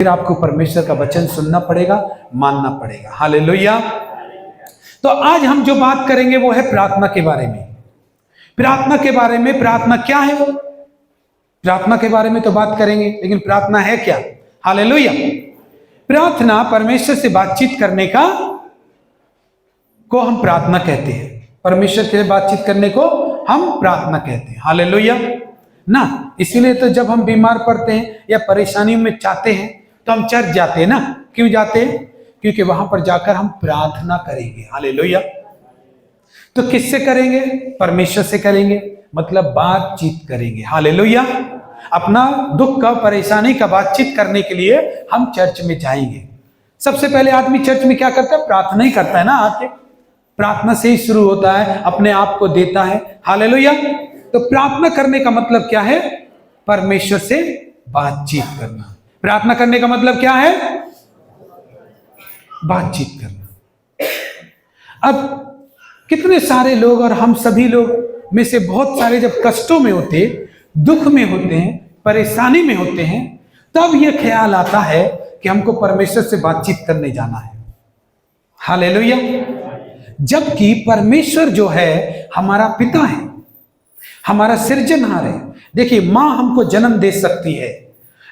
फिर आपको परमेश्वर का वचन सुनना पड़ेगा, मानना पड़ेगा। हालेलुया। तो आज हम जो बात करेंगे वो है प्रार्थना के बारे में। प्रार्थना के बारे में, प्रार्थना क्या है, प्रार्थना के बारे में तो बात करेंगे, लेकिन प्रार्थना है क्या? हालेलुया। प्रार्थना परमेश्वर से बातचीत करने का को हम प्रार्थना कहते हैं। परमेश्वर से बातचीत करने को हम प्रार्थना कहते हैं। हालेलुया ना। इसीलिए तो जब हम बीमार पड़ते हैं या परेशानी में चाहते हैं तो हम चर्च जाते हैं ना। क्यों जाते हैं? क्योंकि वहां पर जाकर हम प्रार्थना करेंगे। हालेलुया। तो किससे करेंगे? परमेश्वर से करेंगे, मतलब बातचीत करेंगे। हालेलुया। अपना दुख का, परेशानी का बातचीत करने के लिए हम चर्च में जाएंगे। सबसे पहले आदमी चर्च में क्या करता है? प्रार्थना ही करता है ना। आके प्रार्थना से ही शुरू होता है, अपने आप को देता है। हालेलुया। तो प्रार्थना करने का मतलब क्या है? परमेश्वर से बातचीत करना। प्रार्थना करने का मतलब क्या है? बातचीत करना। अब कितने सारे लोग, और हम सभी लोग में से बहुत सारे जब कष्टों में होते, दुख में होते हैं, परेशानी में होते हैं, तब यह ख्याल आता है कि हमको परमेश्वर से बातचीत करने जाना है। हालेलुया। जबकि परमेश्वर जो है हमारा पिता है, हमारा सृजनहार है। देखिए, मां हमको जन्म दे सकती है,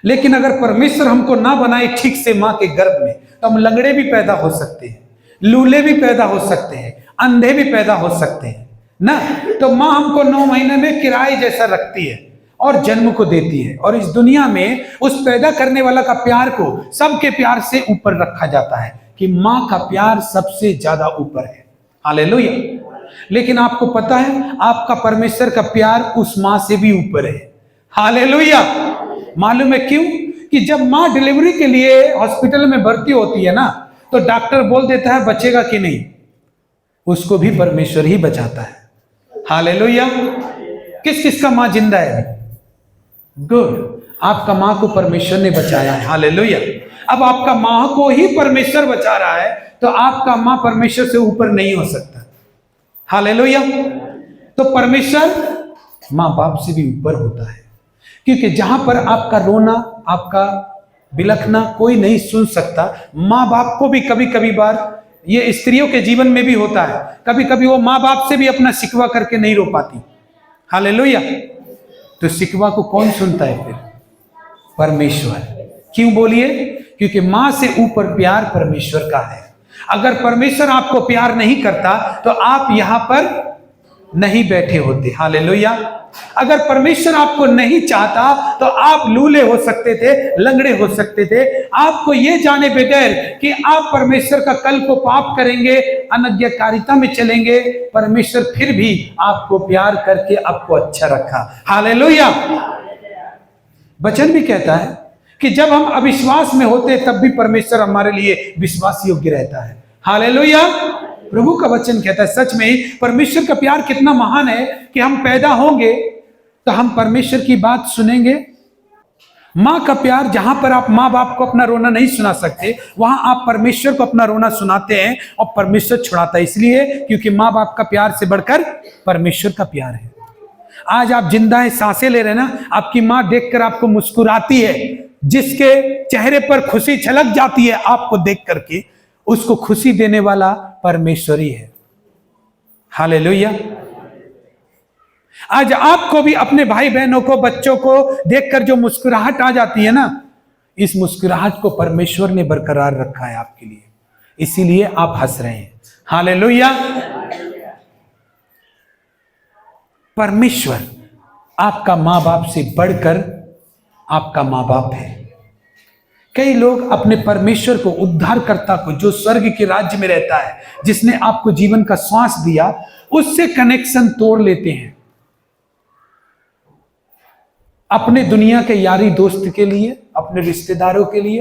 लेकिन अगर परमेश्वर हमको ना बनाए ठीक से मां के गर्भ में, तो हम लंगड़े भी पैदा हो सकते हैं, लूले भी पैदा हो सकते हैं, अंधे भी पैदा हो सकते हैं ना। तो मां हमको 9 महीने में किराए जैसा रखती है और जन्म को देती है। और इस दुनिया में उस पैदा करने वाला का प्यार को सबके प्यार से ऊपर रखा जाता है कि मां का प्यार सबसे ज्यादा ऊपर है। हालेलुया। लेकिन आपको पता है, आपका परमेश्वर का प्यार उस मां से भी ऊपर है। हालेलुया। मालूम है क्यों? कि जब मां डिलीवरी के लिए हॉस्पिटल में भर्ती होती है ना, तो डॉक्टर बोल देता है बचेगा कि नहीं, उसको भी परमेश्वर ही बचाता है। हालेलुया। किस किस का मां जिंदा है? गुड। आपका मां को परमेश्वर ने बचाया है। हालेलुया। अब आपका मां को ही परमेश्वर बचा रहा है, तो आपका मां परमेश्वर से ऊपर नहीं हो सकता। हालेलुया। तो परमेश्वर मां बाप से भी ऊपर होता है, क्योंकि जहां पर आपका रोना, आपका बिलखना कोई नहीं सुन सकता, मां बाप को भी कभी कभी बार, ये स्त्रियों के जीवन में भी होता है, कभी कभी वो मां बाप से भी अपना शिकवा करके नहीं रो पाती। हालेलुया। तो शिकवा को कौन सुनता है फिर? परमेश्वर। क्यों बोलिए? क्योंकि मां से ऊपर प्यार परमेश्वर का है। अगर परमेश्वर आपको प्यार नहीं करता तो आप यहां पर नहीं बैठे होते। हालेलुया। अगर परमेश्वर आपको नहीं चाहता तो आप लूले हो सकते थे, लंगड़े हो सकते थे। आपको यह जाने बगैर कि आप परमेश्वर का कल को पाप करेंगे, अनज्ञाकारिता में चलेंगे, परमेश्वर फिर भी आपको प्यार करके आपको अच्छा रखा। हालेलुया। वचन भी कहता है कि जब हम अविश्वास में होते तब भी परमेश्वर हमारे लिए विश्वास योग्य रहता है। हालेलुया। प्रभु का वचन कहता है, सच में ही परमेश्वर का प्यार कितना महान है कि हम पैदा होंगे तो हम परमेश्वर की बात सुनेंगे। मां का प्यार, जहां पर आप मां बाप को अपना रोना नहीं सुना सकते, वहां आप परमेश्वर को अपना रोना सुनाते हैं और परमेश्वर छुड़ाता है। इसलिए क्योंकि मां बाप का प्यार से बढ़कर परमेश्वर का प्यार है। आज आप जिंदा हैं, सांसें ले रहे हैं ना, आपकी मां देखकर आपको मुस्कुराती है, जिसके चेहरे पर खुशी छलक जाती है आपको देख करके, उसको खुशी देने वाला परमेश्वर ही है। हालेलुया। आज आपको भी अपने भाई बहनों को, बच्चों को देखकर जो मुस्कुराहट आ जाती है ना, इस मुस्कुराहट को परमेश्वर ने बरकरार रखा है आपके लिए, इसीलिए आप हंस रहे हैं। हालेलुया। परमेश्वर आपका मां बाप से बढ़कर आपका मां बाप है। कई लोग अपने परमेश्वर को, उद्धारकर्ता को, जो स्वर्ग के राज्य में रहता है, जिसने आपको जीवन का श्वास दिया, उससे कनेक्शन तोड़ लेते हैं अपने दुनिया के यारी दोस्त के लिए, अपने रिश्तेदारों के लिए,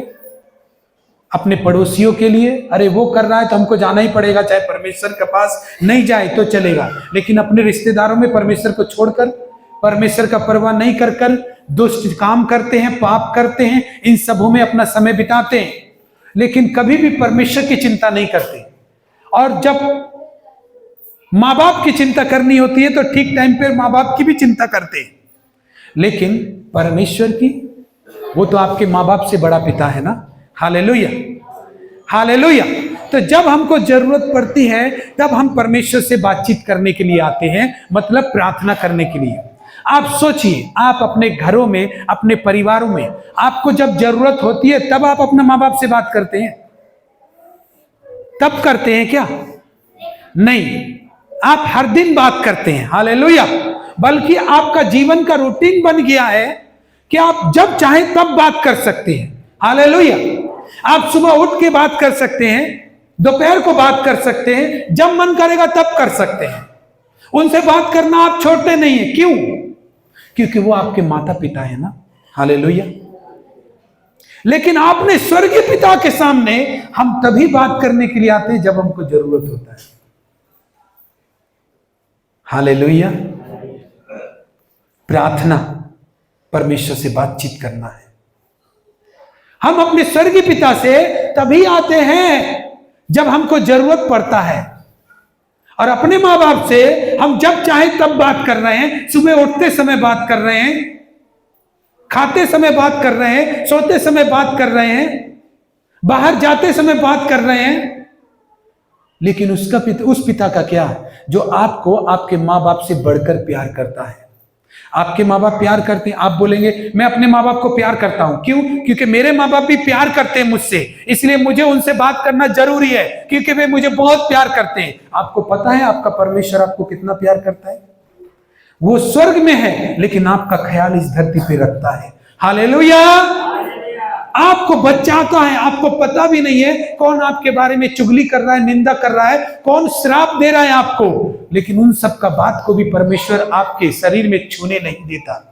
अपने पड़ोसियों के लिए। अरे वो कर रहा है तो हमको जाना ही पड़ेगा, चाहे परमेश्वर के पास नहीं जाए तो चलेगा। लेकिन अपने रिश्तेदारों में परमेश्वर को छोड़कर, परमेश्वर का परवाह नहीं कर कर दुष्ट काम करते हैं, पाप करते हैं, इन सबों में अपना समय बिताते हैं, लेकिन कभी भी परमेश्वर की चिंता नहीं करते। और जब माँ बाप की चिंता करनी होती है तो ठीक टाइम पर माँ बाप की भी चिंता करते हैं, लेकिन परमेश्वर की वो तो आपके माँ बाप से बड़ा पिता है ना। Hallelujah, hallelujah. तो जब हमको जरूरत पड़ती है तब हम परमेश्वर से बातचीत करने के लिए आते हैं, मतलब प्रार्थना करने के लिए। आप सोचिए, आप अपने घरों में, अपने परिवारों में आपको जब जरूरत होती है तब आप अपने माँ बाप से बात करते हैं? तब करते हैं क्या? नहीं, आप हर दिन बात करते हैं। हालेलुया। बल्कि आपका जीवन का रूटीन बन गया है कि आप जब चाहें तब बात कर सकते हैं। हालेलुया। आप सुबह उठ के बात कर सकते हैं, दोपहर को बात कर सकते हैं, जब मन करेगा तब कर सकते हैं। उनसे बात करना आप छोड़ते नहीं है। क्यों? क्योंकि वो आपके माता पिता है ना। हालेलुया। लेकिन आपने स्वर्गीय पिता के सामने हम तभी बात करने के लिए आते हैं जब हमको जरूरत होता है। हालेलुया। प्रार्थना परमेश्वर से बातचीत करना है। हम अपने स्वर्गीय पिता से तभी आते हैं जब हमको जरूरत पड़ता है, और अपने माँ बाप से हम जब चाहे तब बात कर रहे हैं। सुबह उठते समय बात कर रहे हैं, खाते समय बात कर रहे हैं, सोते समय बात कर रहे हैं, बाहर जाते समय बात कर रहे हैं। लेकिन उस पिता का क्या, जो आपको आपके माँ बाप से बढ़कर प्यार करता है। आपके माँ बाप प्यार करते हैं, आप बोलेंगे मैं अपने माँ बाप को प्यार करता हूं। क्यों? क्योंकि मेरे माँ बाप भी प्यार करते हैं मुझसे, इसलिए मुझे उनसे बात करना जरूरी है, क्योंकि वे मुझे बहुत प्यार करते हैं। आपको पता है आपका परमेश्वर आपको कितना प्यार करता है? वो स्वर्ग में है लेकिन आपका ख्याल इस धरती पे रखता है। हालेलुया। आपको बचाता है, आपको पता भी नहीं है कौन आपके बारे में चुगली कर रहा है, निंदा कर रहा है, कौन श्राप दे रहा है आपको, लेकिन उन सब का बात को भी परमेश्वर आपके शरीर में छूने नहीं देता।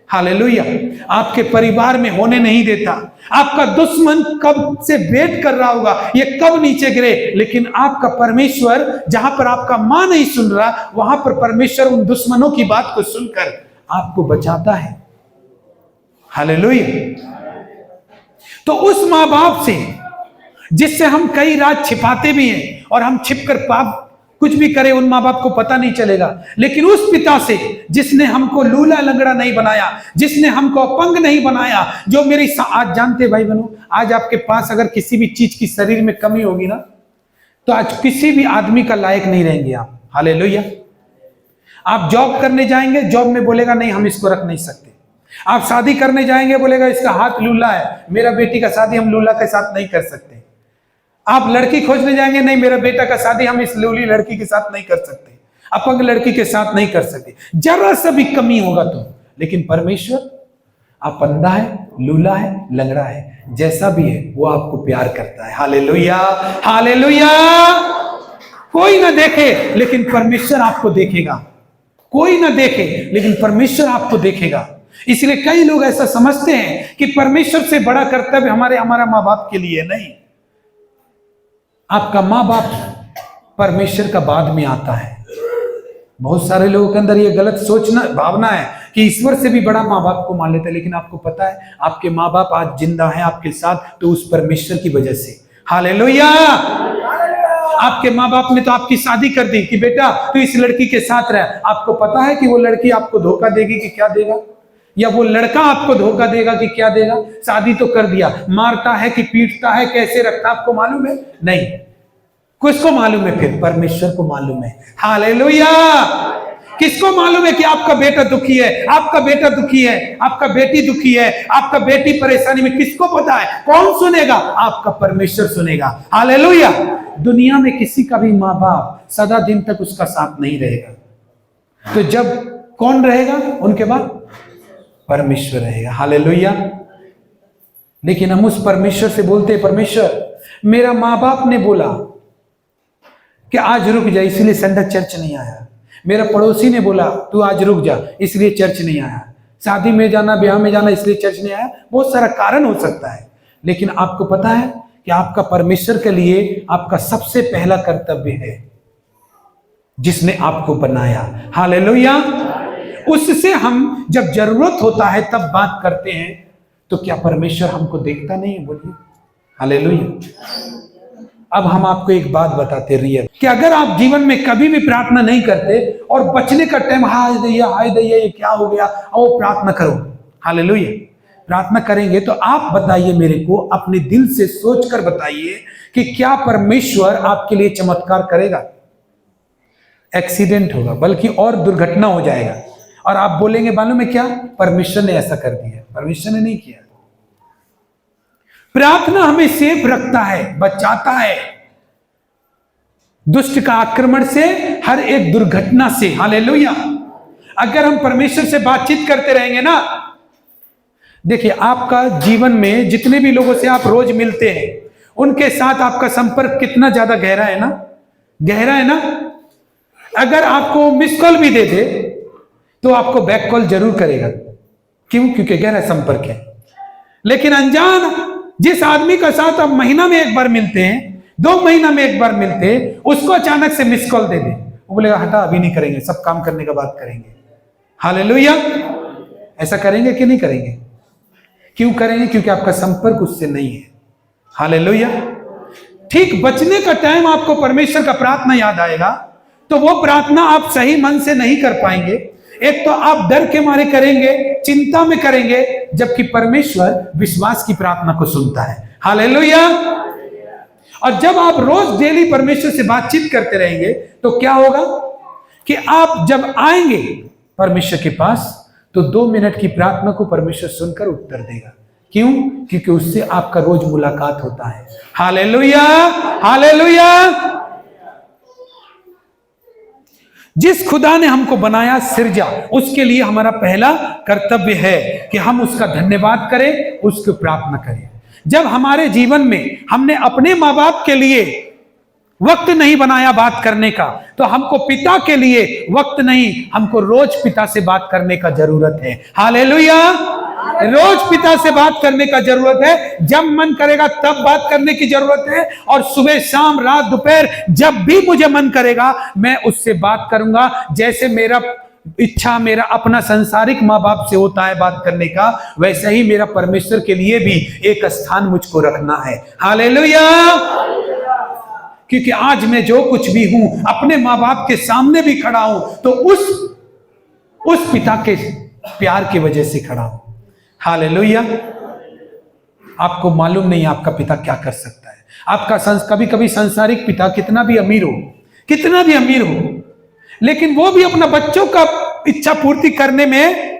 हालेलुया। आपके परिवार में होने नहीं देता। आपका दुश्मन कब से वेट कर रहा होगा ये कब नीचे गिरे, लेकिन आपका परमेश्वर, जहां पर आपका मां नहीं सुन रहा, वहां पर परमेश्वर उन दुश्मनों की बात को सुनकर आपको बचाता है। हालेलुया। तो उस माँ बाप से जिससे हम कई रात छिपाते भी हैं, और हम छिपकर पाप कुछ भी करें उन माँ बाप को पता नहीं चलेगा, लेकिन उस पिता से जिसने हमको लूला लंगड़ा नहीं बनाया, जिसने हमको अपंग नहीं बनाया, जो मेरी आज जानते भाई बहनों, आज आपके पास अगर किसी भी चीज की शरीर में कमी होगी ना, तो आज किसी भी आदमी का लायक नहीं रहेंगे आप। हालेलुया। आप जॉब करने जाएंगे, जॉब में बोलेगा नहीं हम इसको रख नहीं सकते। आप शादी करने जाएंगे, बोलेगा इसका हाथ लूला है, मेरा बेटी का शादी हम लूला के साथ नहीं कर सकते। आप लड़की खोजने जाएंगे, नहीं मेरा बेटा का शादी हम इस लूली लड़की के साथ नहीं कर सकते, अपंग लड़की के साथ नहीं कर सकते, जरा सा भी कमी होगा तो। लेकिन परमेश्वर, आप अंधा है, लूला है, लंगड़ा है, जैसा भी है वो आपको प्यार करता है। Hallelujah, hallelujah. कोई ना देखे लेकिन परमेश्वर आपको देखेगा, कोई ना देखे लेकिन परमेश्वर आपको देखेगा। इसलिए कई लोग ऐसा समझते हैं कि परमेश्वर से बड़ा कर्तव्य हमारा माँ बाप के लिए नहीं। आपका माँ बाप परमेश्वर का बाद में आता है। बहुत सारे लोगों के अंदर ये गलत सोचना भावना है कि ईश्वर से भी बड़ा माँ बाप को मान लेते हैं, लेकिन आपको पता है आपके माँ बाप आज जिंदा हैं आपके साथ तो उस परमेश्वर की वजह से। हालेलुया। आपके माँ बाप ने तो आपकी शादी कर दी कि बेटा तू इस लड़की के साथ रह। आपको पता है कि वो लड़की आपको धोखा देगी कि क्या देगा, या वो लड़का आपको धोखा देगा कि क्या देगा। शादी तो कर दिया, मारता है कि पीटता है, कैसे रखता आपको मालूम है? नहीं। किसको मालूम है? फिर परमेश्वर को मालूम है। हालेलुया। किसको मालूम है कि आपका बेटा दुखी है, आपका बेटा दुखी है, आपका बेटी दुखी है, आपका बेटी परेशानी में? किसको पता है? कौन सुनेगा? आपका परमेश्वर सुनेगा। हालेलुया। दुनिया में किसी का भी माँ बाप सदा दिन तक उसका साथ नहीं रहेगा, तो जब कौन रहेगा उनके बाद? परमेश्वर रहेगा। हालेलुया। लेकिन हम उस परमेश्वर से बोलते हैं, परमेश्वर मेरा माँ बाप ने बोला कि आज रुक जा, इसलिए संडे चर्च नहीं आया। मेरा पड़ोसी ने बोला तू आज रुक जा, इसलिए चर्च नहीं आया। शादी में जाना, ब्याह में जाना, इसलिए चर्च नहीं आया। बहुत सारा कारण हो सकता है, लेकिन आपको पता है कि आपका परमेश्वर के लिए आपका सबसे पहला कर्तव्य है जिसने आपको बनाया। हालेलुया। उससे हम जब जरूरत होता है तब बात करते हैं, तो क्या परमेश्वर हमको देखता नहीं है? बोलिए। हालेलुया। अब हम आपको एक बात बताते रियल, कि अगर आप जीवन में कभी भी प्रार्थना नहीं करते और बचने का टाइम हाय दैया ये क्या हो गया, आओ प्रार्थना करो। हालेलुया। प्रार्थना करेंगे तो आप बताइए मेरे को, अपने दिल से सोचकर बताइए कि क्या परमेश्वर आपके लिए चमत्कार करेगा? एक्सीडेंट होगा, बल्कि और दुर्घटना हो जाएगा, और आप बोलेंगे मालूम है क्या, परमेश्वर ने ऐसा कर दिया। परमेश्वर ने नहीं किया। प्रार्थना हमें सेफ रखता है, बचाता है दुष्ट का आक्रमण से, हर एक दुर्घटना से। हालेलुया। अगर हम परमेश्वर से बातचीत करते रहेंगे ना, देखिए आपका जीवन में जितने भी लोगों से आप रोज मिलते हैं, उनके साथ आपका संपर्क कितना ज्यादा गहरा है ना, गहरा है ना। अगर आपको मिस कॉल भी दे दे तो आपको बैक कॉल जरूर करेगा। क्यों? क्योंकि गहरा संपर्क है। लेकिन अनजान जिस आदमी का साथ आप महीना में एक बार मिलते हैं, 2 महीना में एक बार मिलते हैं, उसको अचानक से मिस कॉल दे दे, वो बोलेगा हटा अभी नहीं करेंगे, सब काम करने का बात करेंगे। हालेलुया। ऐसा करेंगे कि नहीं करेंगे? क्यों करेंगे? क्योंकि आपका संपर्क उससे नहीं है। हालेलुया। ठीक बचने का टाइम आपको परमेश्वर का प्रार्थना याद आएगा, तो वो प्रार्थना आप सही मन से नहीं कर पाएंगे। एक तो आप डर के मारे करेंगे, चिंता में करेंगे, जबकि परमेश्वर विश्वास की प्रार्थना को सुनता है। हालेलुया। और जब आप रोज डेली परमेश्वर से बातचीत करते रहेंगे तो क्या होगा कि आप जब आएंगे परमेश्वर के पास, तो 2 मिनट की प्रार्थना को परमेश्वर सुनकर उत्तर देगा। क्यों? क्योंकि उससे आपका रोज मुलाकात होता है। Hallelujah, hallelujah. जिस खुदा ने हमको बनाया, सिरजा, उसके लिए हमारा पहला कर्तव्य है कि हम उसका धन्यवाद करें, उसकी प्रार्थना करें। जब हमारे जीवन में हमने अपने माँ बाप के लिए वक्त नहीं बनाया बात करने का, तो हमको पिता के लिए वक्त नहीं, हमको रोज पिता से बात करने का जरूरत है। हालेलुया। रोज पिता से बात करने का जरूरत है। जब मन करेगा तब बात करने की जरूरत है, और सुबह शाम रात दोपहर जब भी मुझे मन करेगा मैं उससे बात करूंगा। जैसे मेरा इच्छा मेरा अपना सांसारिक माँ बाप से होता है बात करने का, वैसे ही मेरा परमेश्वर के लिए भी एक स्थान मुझको रखना है। हालेलुया। क्योंकि आज मैं जो कुछ भी हूं, अपने माँ बाप के सामने भी खड़ा हूं, तो उस पिता के प्यार की वजह से खड़ा हूं। हालेलुया। आपको मालूम नहीं आपका पिता क्या कर सकता है। आपका कभी कभी सांसारिक पिता कितना भी अमीर हो, कितना भी अमीर हो, लेकिन वो भी अपना बच्चों का इच्छा पूर्ति करने में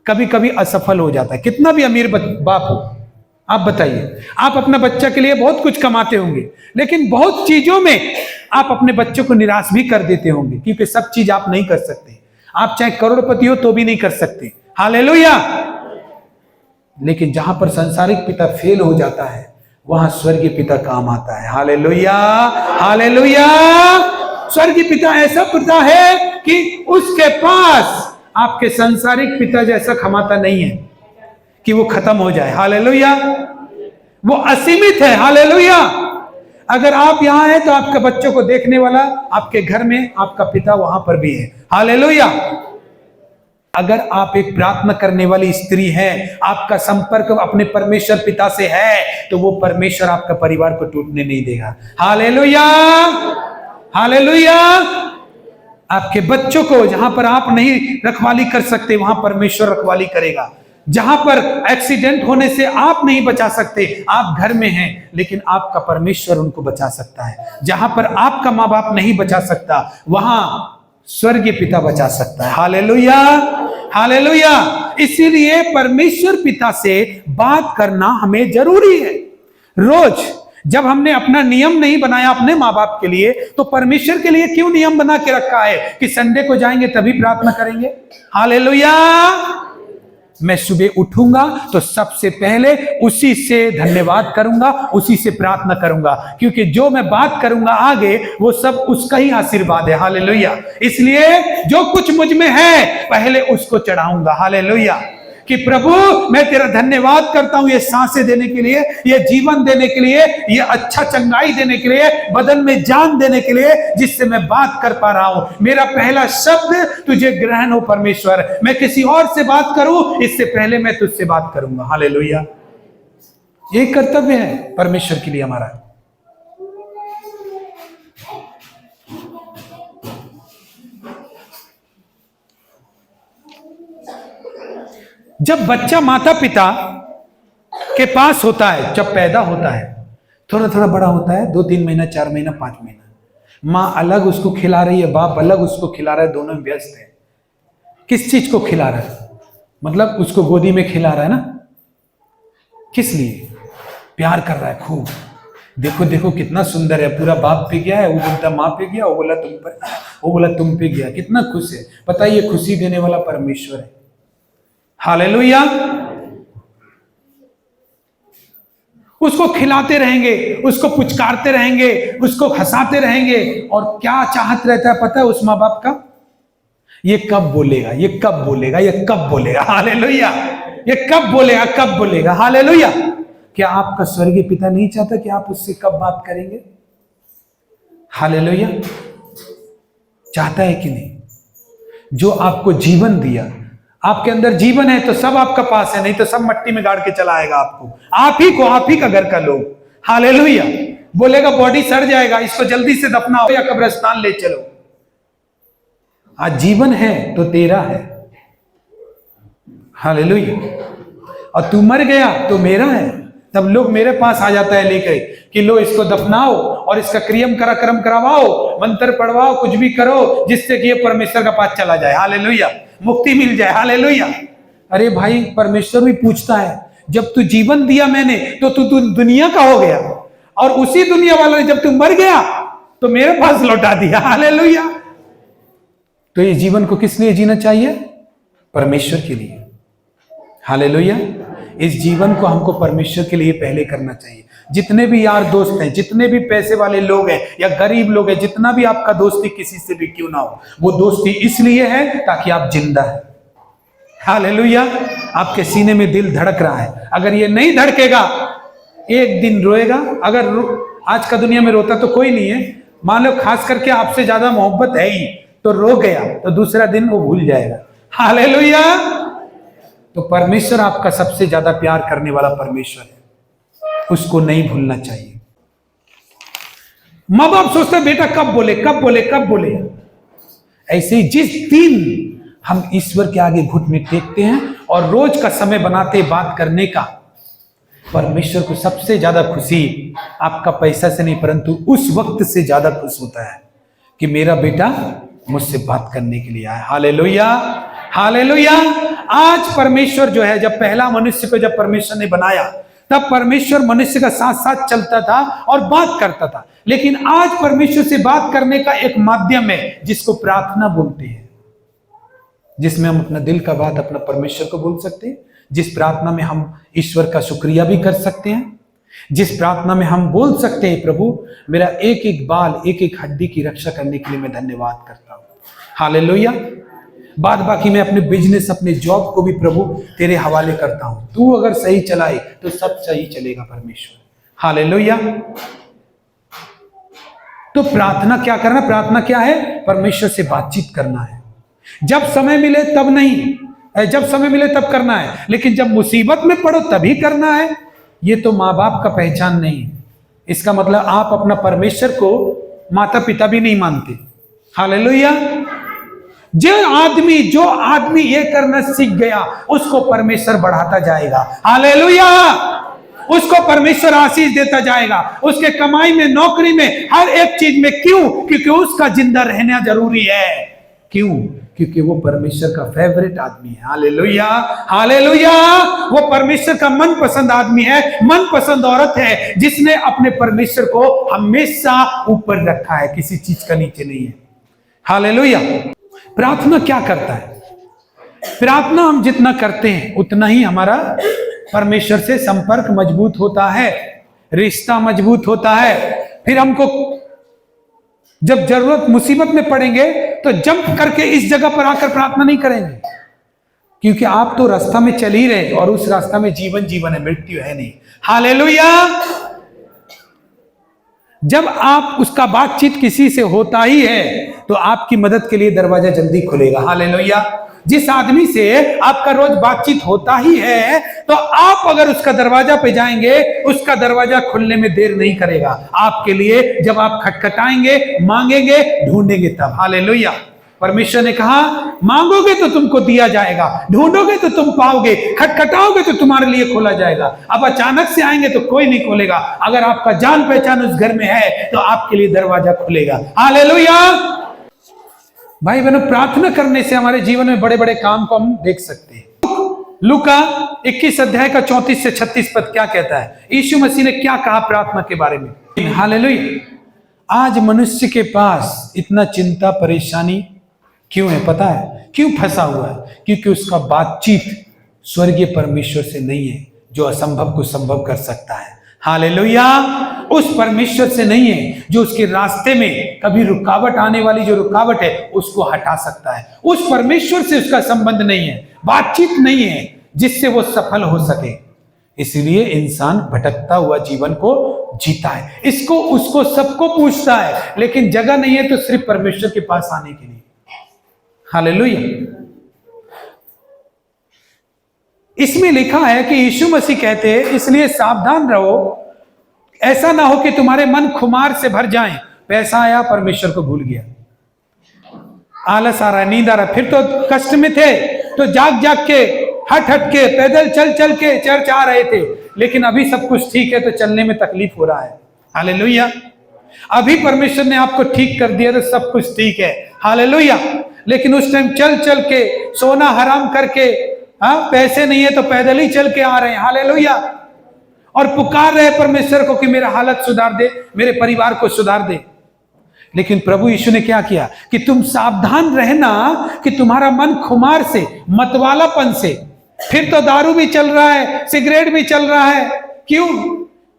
कभी कभी असफल हो जाता है। कितना भी अमीर बाप हो, आप बताइए, आप अपना बच्चा के लिए बहुत कुछ कमाते होंगे, लेकिन बहुत चीजों में आप अपने बच्चों को निराश भी कर देते होंगे, क्योंकि सब चीज आप नहीं कर सकते। आप चाहे करोड़पति हो तो भी नहीं कर सकते। हालेलुया। लेकिन जहां पर सांसारिक पिता फेल हो जाता है, वहां स्वर्गीय पिता काम आता है। Hallelujah, hallelujah. स्वर्गीय पिता ऐसा पिता है कि उसके पास आपके सांसारिक पिता जैसा क्षमता नहीं है कि वो खत्म हो जाए। हालेलुया। वो असीमित है। हालेलुया। अगर आप यहां हैं तो आपके बच्चों को देखने वाला आपके घर में आपका पिता वहां पर भी है। हालेलुया। अगर आप एक प्रार्थना करने वाली स्त्री हैं, आपका संपर्क अपने परमेश्वर पिता से है, तो वो परमेश्वर आपका परिवार को टूटने नहीं देगा। Hallelujah, hallelujah. आपके बच्चों को जहां पर आप नहीं रखवाली कर सकते, वहां परमेश्वर रखवाली करेगा। जहां पर एक्सीडेंट होने से आप नहीं बचा सकते, आप घर में हैं, लेकिन आपका परमेश्वर उनको बचा सकता है। जहां पर आपका माँ बाप नहीं बचा सकता, वहां स्वर्गीय पिता बचा सकता है। Hallelujah, hallelujah. इसीलिए परमेश्वर पिता से बात करना हमें जरूरी है। रोज जब हमने अपना नियम नहीं बनाया अपने माँ बाप के लिए, तो परमेश्वर के लिए क्यों नियम बना के रखा है कि संडे को जाएंगे तभी प्रार्थना करेंगे। हालेलुया। मैं सुबह उठूंगा तो सबसे पहले उसी से धन्यवाद करूंगा, उसी से प्रार्थना करूंगा, क्योंकि जो मैं बात करूंगा आगे वो सब उसका ही आशीर्वाद है। हालेलुया। इसलिए जो कुछ मुझ में है पहले उसको चढ़ाऊंगा। हालेलुया। कि प्रभु मैं तेरा धन्यवाद करता हूं ये सांसें देने के लिए, ये जीवन देने के लिए, ये अच्छा चंगाई देने के लिए, बदन में जान देने के लिए, जिससे मैं बात कर पा रहा हूं। मेरा पहला शब्द तुझे ग्रहण हो परमेश्वर। मैं किसी और से बात करूं इससे पहले मैं तुझसे बात करूंगा। हालेलुया। ये कर्तव्य है परमेश्वर के लिए हमारा। जब बच्चा माता पिता के पास होता है, जब पैदा होता है, थोड़ा थोड़ा बड़ा होता है, 2-3 महीना, 4 महीना, 5 महीना, माँ अलग उसको खिला रही है, बाप अलग उसको खिला रहा है, दोनों व्यस्त है। किस चीज को खिला रहा है? मतलब उसको गोदी में खिला रहा है ना, किस लिए? प्यार कर रहा है खूब। देखो देखो कितना सुंदर है, पूरा बाप पे गया है, वो बोलता माँ पे गया, वो बोला तुम पर, वो बोला तुम पे गया, कितना खुश है। पता है ये खुशी देने वाला परमेश्वर है। हालेलुया। उसको खिलाते रहेंगे, उसको पुचकारते रहेंगे, उसको हंसाते रहेंगे, और क्या चाहत रहता है पता है उस माँ बाप का? ये कब बोलेगा, ये कब बोलेगा, ये कब बोलेगा। हालेलुया। ये कब बोलेगा, कब बोलेगा। हालेलुया। क्या आपका स्वर्गीय पिता नहीं चाहता कि आप उससे कब बात करेंगे? हालेलुया। चाहता है कि नहीं? जो आपको जीवन दिया, आपके अंदर जीवन है तो सब आपका पास है, नहीं तो सब मट्टी में गाड़ के चला आएगा आपको, आप ही को, आप ही का घर का लोग। हालेलुया। बोलेगा बॉडी सड़ जाएगा, इसको जल्दी से दफनाओ या कब्रिस्तान ले चलो। आज जीवन है तो तेरा है। हालेलुया। और तू मर गया तो मेरा है। तब लोग मेरे पास आ जाता है लेकर कि लो इसको दफनाओ और इसका क्रियम कर्म करवाओ, मंत्र पढ़वाओ, कुछ भी करो जिससे कि ये परमेश्वर का पास चला जाए। हालेलुया। मुक्ति मिल जाए। हालेलुया। अरे भाई, परमेश्वर भी पूछता है, जब तू जीवन दिया मैंने तो तू दुनिया का हो गया, और उसी दुनिया वाला ने जब तू मर गया तो मेरे पास लौटा दिया। हालेलुया। तो ये जीवन को किस लिए जीना चाहिए? परमेश्वर के लिए। हालेलुया। इस जीवन को हमको परमेश्वर के लिए पहले करना चाहिए। जितने भी यार दोस्त हैं, जितने भी पैसे वाले लोग हैं या गरीब लोग हैं, जितना भी आपका दोस्ती किसी से भी क्यों ना हो, वो दोस्ती इसलिए है ताकि आप जिंदा है। हालेलुया। आपके सीने में दिल धड़क रहा है। अगर ये नहीं धड़केगा, एक दिन रोएगा। अगर आज का दुनिया में रोता तो कोई नहीं है, मान लो खास करके आपसे ज्यादा मोहब्बत है ही, तो रो गया तो दूसरा दिन वो भूल जाएगा। हालेलुया। तो परमेश्वर आपका सबसे ज्यादा प्यार करने वाला परमेश्वर है, उसको नहीं भूलना चाहिए। माँ बाप सोचते बेटा कब बोले, कब बोले, कब बोले। ऐसे ही जिस दिन हम ईश्वर के आगे घुटने टेकते हैं और रोज का समय बनाते बात करने का, परमेश्वर को सबसे ज्यादा खुशी आपका पैसा से नहीं, परंतु उस वक्त से ज्यादा खुश होता है कि मेरा बेटा मुझसे बात करने के लिए आया। हालेलुया। हालेलुया। आज परमेश्वर जो है, जब पहला मनुष्य को जब परमेश्वर ने बनाया, तब परमेश्वर मनुष्य का साथ साथ चलता था और बात करता था। लेकिन आज परमेश्वर से बात करने का एक माध्यम है जिसको प्रार्थना बोलते हैं, जिसमें हम अपना दिल का बात अपना परमेश्वर को बोल सकते हैं, जिस प्रार्थना में हम ईश्वर का शुक्रिया भी कर सकते हैं, जिस प्रार्थना में हम बोल सकते हैं प्रभु मेरा एक एक बाल, एक एक हड्डी की रक्षा करने के लिए मैं धन्यवाद करता हूं। हालेलुया। बाद बाकी मैं अपने बिजनेस, अपने जॉब को भी प्रभु तेरे हवाले करता हूं। तू अगर सही चलाए तो सब सही चलेगा परमेश्वर। हालेलुया। तो प्रार्थना क्या करना? प्रार्थना क्या है? परमेश्वर से बातचीत करना है। जब समय मिले तब नहीं, जब समय मिले तब करना है, लेकिन जब मुसीबत में पड़ो तभी करना है। ये तो माँ बाप का पहचान नहीं है। इसका मतलब आप अपना परमेश्वर को माता पिता भी नहीं मानते। हालेलुया। जो आदमी ये करना सीख गया उसको परमेश्वर बढ़ाता जाएगा। हालेलुया। उसको परमेश्वर आशीष देता जाएगा, उसके कमाई में, नौकरी में, हर एक चीज में। क्यों? क्योंकि उसका जिंदा रहना जरूरी है। क्यों? क्योंकि वो परमेश्वर का फेवरेट आदमी है। हालेलुया। हालेलुया। वो परमेश्वर का मनपसंद आदमी है, मनपसंद औरत है, जिसने अपने परमेश्वर को हमेशा ऊपर रखा है, किसी चीज का नीचे नहीं है। हालेलुया। प्रार्थना क्या करता है? प्रार्थना हम जितना करते हैं उतना ही हमारा परमेश्वर से संपर्क मजबूत होता है, रिश्ता मजबूत होता है। फिर हमको जब जरूरत, मुसीबत में पड़ेंगे तो जंप करके इस जगह पर आकर प्रार्थना नहीं करेंगे, क्योंकि आप तो रास्ता में चल ही रहे और उस रास्ता में जीवन है, मृत्यु है नहीं। हालेलुया। जब आप उसका बातचीत किसी से होता ही है तो आपकी मदद के लिए दरवाजा जल्दी खुलेगा। हालेलुया। जिस आदमी से आपका रोज बातचीत होता ही है तो आप अगर उसका दरवाजा पे जाएंगे, उसका दरवाजा खुलने में देर नहीं करेगा आपके लिए। जब आप खटखटाएंगे, मांगेंगे, ढूंढेंगे तब। हालेलुया। परमेश्वर ने कहा मांगोगे तो तुमको दिया जाएगा, ढूंढोगे तो तुम पाओगे, खटखटाओगे तो तुम्हारे लिए खोला जाएगा। अब अचानक से आएंगे तो कोई नहीं खोलेगा। अगर आपका जान पहचान उस घर में है तो आपके लिए दरवाजा खुलेगा। हालेलुया। भाई बहनों, प्रार्थना करने से हमारे जीवन में बड़े बड़े काम को हम देख सकते हैं। लूका 21 अध्याय का 34 से 36 पद क्या कहता है? यीशु मसीह ने क्या कहा प्रार्थना के बारे में? हालेलुया। आज मनुष्य के पास इतना चिंता परेशानी क्यों है पता है? क्यों फंसा हुआ है? क्योंकि उसका बातचीत स्वर्गीय परमेश्वर से नहीं है, जो असंभव को संभव कर सकता है। हालेलुया। उस परमेश्वर से नहीं है जो उसके रास्ते में कभी रुकावट आने वाली जो रुकावट है उसको हटा सकता है। उस परमेश्वर से उसका संबंध नहीं है, बातचीत नहीं है जिससे वो सफल हो सके। इसलिए इंसान भटकता हुआ जीवन को जीता है, इसको उसको सबको पूछता है, लेकिन जगह नहीं है तो सिर्फ परमेश्वर के पास आने के लिए। हालेलुया। इसमें लिखा है कि यीशु मसीह कहते हैं इसलिए सावधान रहो, ऐसा ना हो कि तुम्हारे मन खुमार से भर जाएं। पैसा आया, परमेश्वर को भूल गया, आलस आ रहा है, नींद आ रहा है। फिर तो कष्ट में थे तो जाग जाग के हट हट के पैदल चल चल के चर्च आ रहे थे, लेकिन अभी सब कुछ ठीक है तो चलने में तकलीफ हो रहा है। हालेलुया। अभी परमेश्वर ने आपको ठीक कर दिया तो सब कुछ ठीक है। हालेलुया। लेकिन उस टाइम चल चल के सोना हराम करके, पैसे नहीं है तो पैदल ही चल के आ रहे हैं। हालेलुया। और पुकार रहे परमेश्वर को कि मेरा हालत सुधार दे, मेरे परिवार को सुधार दे। लेकिन प्रभु यीशु ने क्या किया कि तुम सावधान रहना कि तुम्हारा मन खुमार से, मतवालापन से, फिर तो दारू भी चल रहा है, सिगरेट भी चल रहा है। क्यों?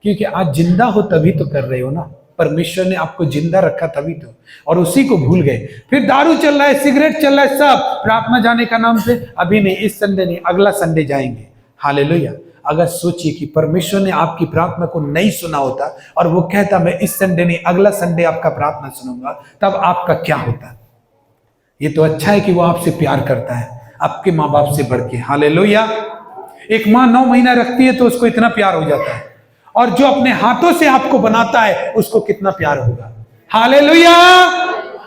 क्योंकि आज जिंदा हो तभी तो कर रहे हो ना, परमेश्वर ने आपको जिंदा रखा तभी तो, और उसी को भूल गए। फिर दारू चल रहा है, सिगरेट चल रहा है, सब प्रार्थना जाने का नाम से अभी नहीं, इस संडे नहीं, अगला संडे जाएंगे। हालेलुया। अगर सोचिए कि परमेश्वर ने आपकी प्रार्थना को नहीं सुना होता और वो कहता मैं इस संडे नहीं अगला संडे आपका प्रार्थना सुनूंगा, तब आपका क्या होता? ये तो अच्छा है कि वो आपसे प्यार करता है, आपके माँ बाप से बढ़ के। हालेलुया। एक माँ 9 महीना रखती है तो उसको इतना प्यार हो जाता है, और जो अपने हाथों से आपको बनाता है उसको कितना प्यार होगा। हालेलुया।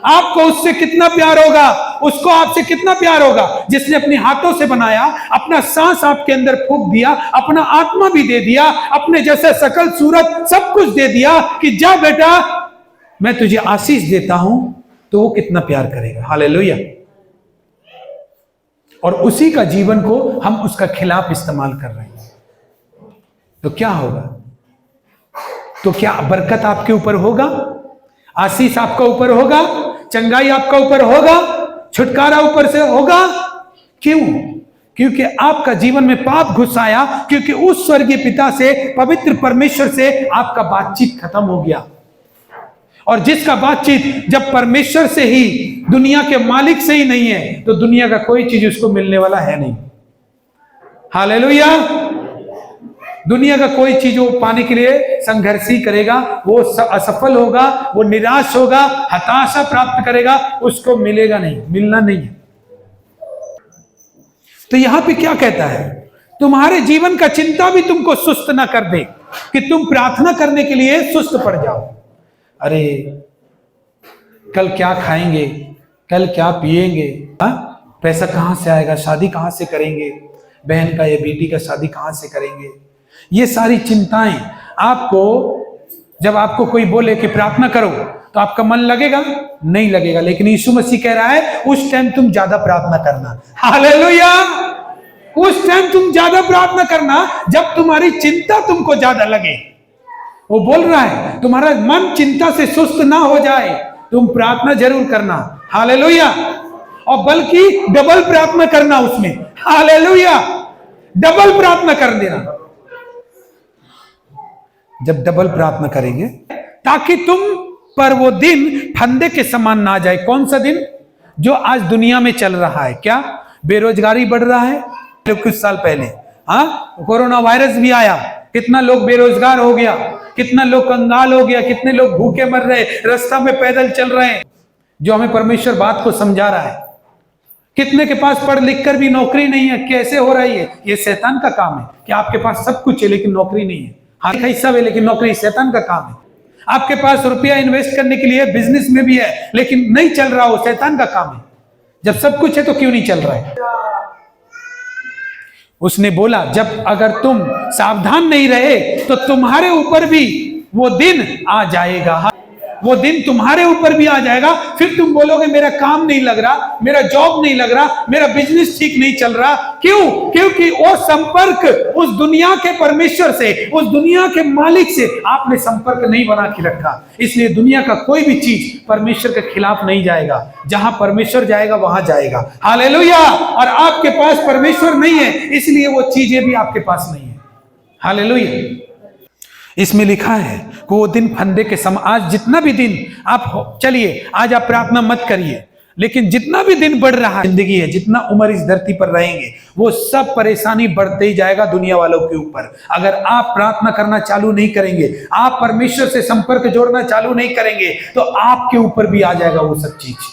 आपको उससे कितना प्यार होगा, उसको आपसे कितना प्यार होगा, जिसने अपने हाथों से बनाया, अपना सांस आपके अंदर फूंक दिया, अपना आत्मा भी दे दिया, अपने जैसे सकल सूरत सब कुछ दे दिया कि जा बेटा मैं तुझे आशीष देता हूं, तो वो कितना प्यार करेगा। हालेलुया। और उसी का जीवन को हम उसका खिलाफ इस्तेमाल कर रहे हैं, तो क्या होगा? तो क्या बरकत आपके ऊपर होगा, आशीष आपका ऊपर होगा, चंगाई आपका ऊपर होगा, छुटकारा ऊपर से होगा? क्यों? क्योंकि आपका जीवन में पाप घुस आया, क्योंकि उस स्वर्गीय पिता से, पवित्र परमेश्वर से आपका बातचीत खत्म हो गया। और जिसका बातचीत जब परमेश्वर से ही, दुनिया के मालिक से ही नहीं है, तो दुनिया का कोई चीज उसको मिलने वाला है नहीं। हालेलुया। दुनिया का कोई चीज वो पाने के लिए संघर्ष ही करेगा, वो असफल होगा, वो निराश होगा, हताशा प्राप्त करेगा, उसको मिलेगा नहीं, मिलना नहीं है। तो यहां पे क्या कहता है? तुम्हारे जीवन का चिंता भी तुमको सुस्त ना कर दे कि तुम प्रार्थना करने के लिए सुस्त पड़ जाओ। अरे कल क्या खाएंगे, कल क्या पिएंगे, पैसा कहां से आएगा, शादी कहां से करेंगे, बहन का या बेटी का शादी कहां से करेंगे, ये सारी चिंताएं आपको, जब आपको कोई बोले कि प्रार्थना करो तो आपका मन लगेगा? नहीं लगेगा। लेकिन यीशु मसीह कह रहा है उस टाइम तुम ज्यादा प्रार्थना करना। हालेलुया। उस टाइम तुम ज्यादा प्रार्थना करना जब तुम्हारी चिंता तुमको ज्यादा लगे। वो बोल रहा है तुम्हारा मन चिंता से सुस्त ना हो जाए, तुम प्रार्थना जरूर करना। हालेलुया। और बल्कि डबल प्रार्थना करना उसमें। हालेलुया। डबल प्रार्थना कर देना। जब डबल प्रार्थना करेंगे ताकि तुम पर वो दिन फंदे के समान ना जाए। कौन सा दिन? जो आज दुनिया में चल रहा है। क्या? बेरोजगारी बढ़ रहा है। तो कुछ साल पहले कोरोना वायरस भी आया, कितना लोग बेरोजगार हो गया, कितना लोग कंगाल हो गया, कितने लोग भूखे मर रहे, रास्ता में पैदल चल रहे हैं। जो हमें परमेश्वर बात को समझा रहा है। कितने के पास पढ़ लिख कर भी नौकरी नहीं है। कैसे हो रही है? ये शैतान का काम है कि आपके पास सब कुछ है लेकिन नौकरी नहीं है। हाँ हिस्सा है लेकिन नौकरी शैतान का काम है। आपके पास रुपया इन्वेस्ट करने के लिए बिजनेस में भी है लेकिन नहीं चल रहा हो, शैतान का काम है। जब सब कुछ है तो क्यों नहीं चल रहा है? उसने बोला जब अगर तुम सावधान नहीं रहे तो तुम्हारे ऊपर भी वो दिन आ जाएगा, वो दिन तुम्हारे ऊपर भी आ जाएगा। फिर तुम बोलोगे मेरा काम नहीं लग रहा, मेरा जॉब नहीं लग रहा, मेरा बिजनेस ठीक नहीं चल रहा। क्यों? क्योंकि वो संपर्क उस दुनिया के परमेश्वर से, उस दुनिया के मालिक से आपने संपर्क नहीं बना के रखा। इसलिए दुनिया का कोई भी चीज परमेश्वर के खिलाफ नहीं जाएगा, जहां परमेश्वर जाएगा वहां जाएगा। हालेलुया। और आपके पास परमेश्वर नहीं है, इसलिए वो चीजें भी आपके पास नहीं है। हालेलुया। इसमें लिखा है कि वो दिन फंदे के सम, आज जितना भी दिन आप चलिए, आज आप प्रार्थना मत करिए, लेकिन जितना भी दिन बढ़ रहा जिंदगी है, जितना उम्र इस धरती पर रहेंगे, वो सब परेशानी बढ़ते ही जाएगा दुनिया वालों के ऊपर। अगर आप प्रार्थना करना चालू नहीं करेंगे, आप परमेश्वर से संपर्क जोड़ना चालू नहीं करेंगे, तो आपके ऊपर भी आ जाएगा वो सब चीज।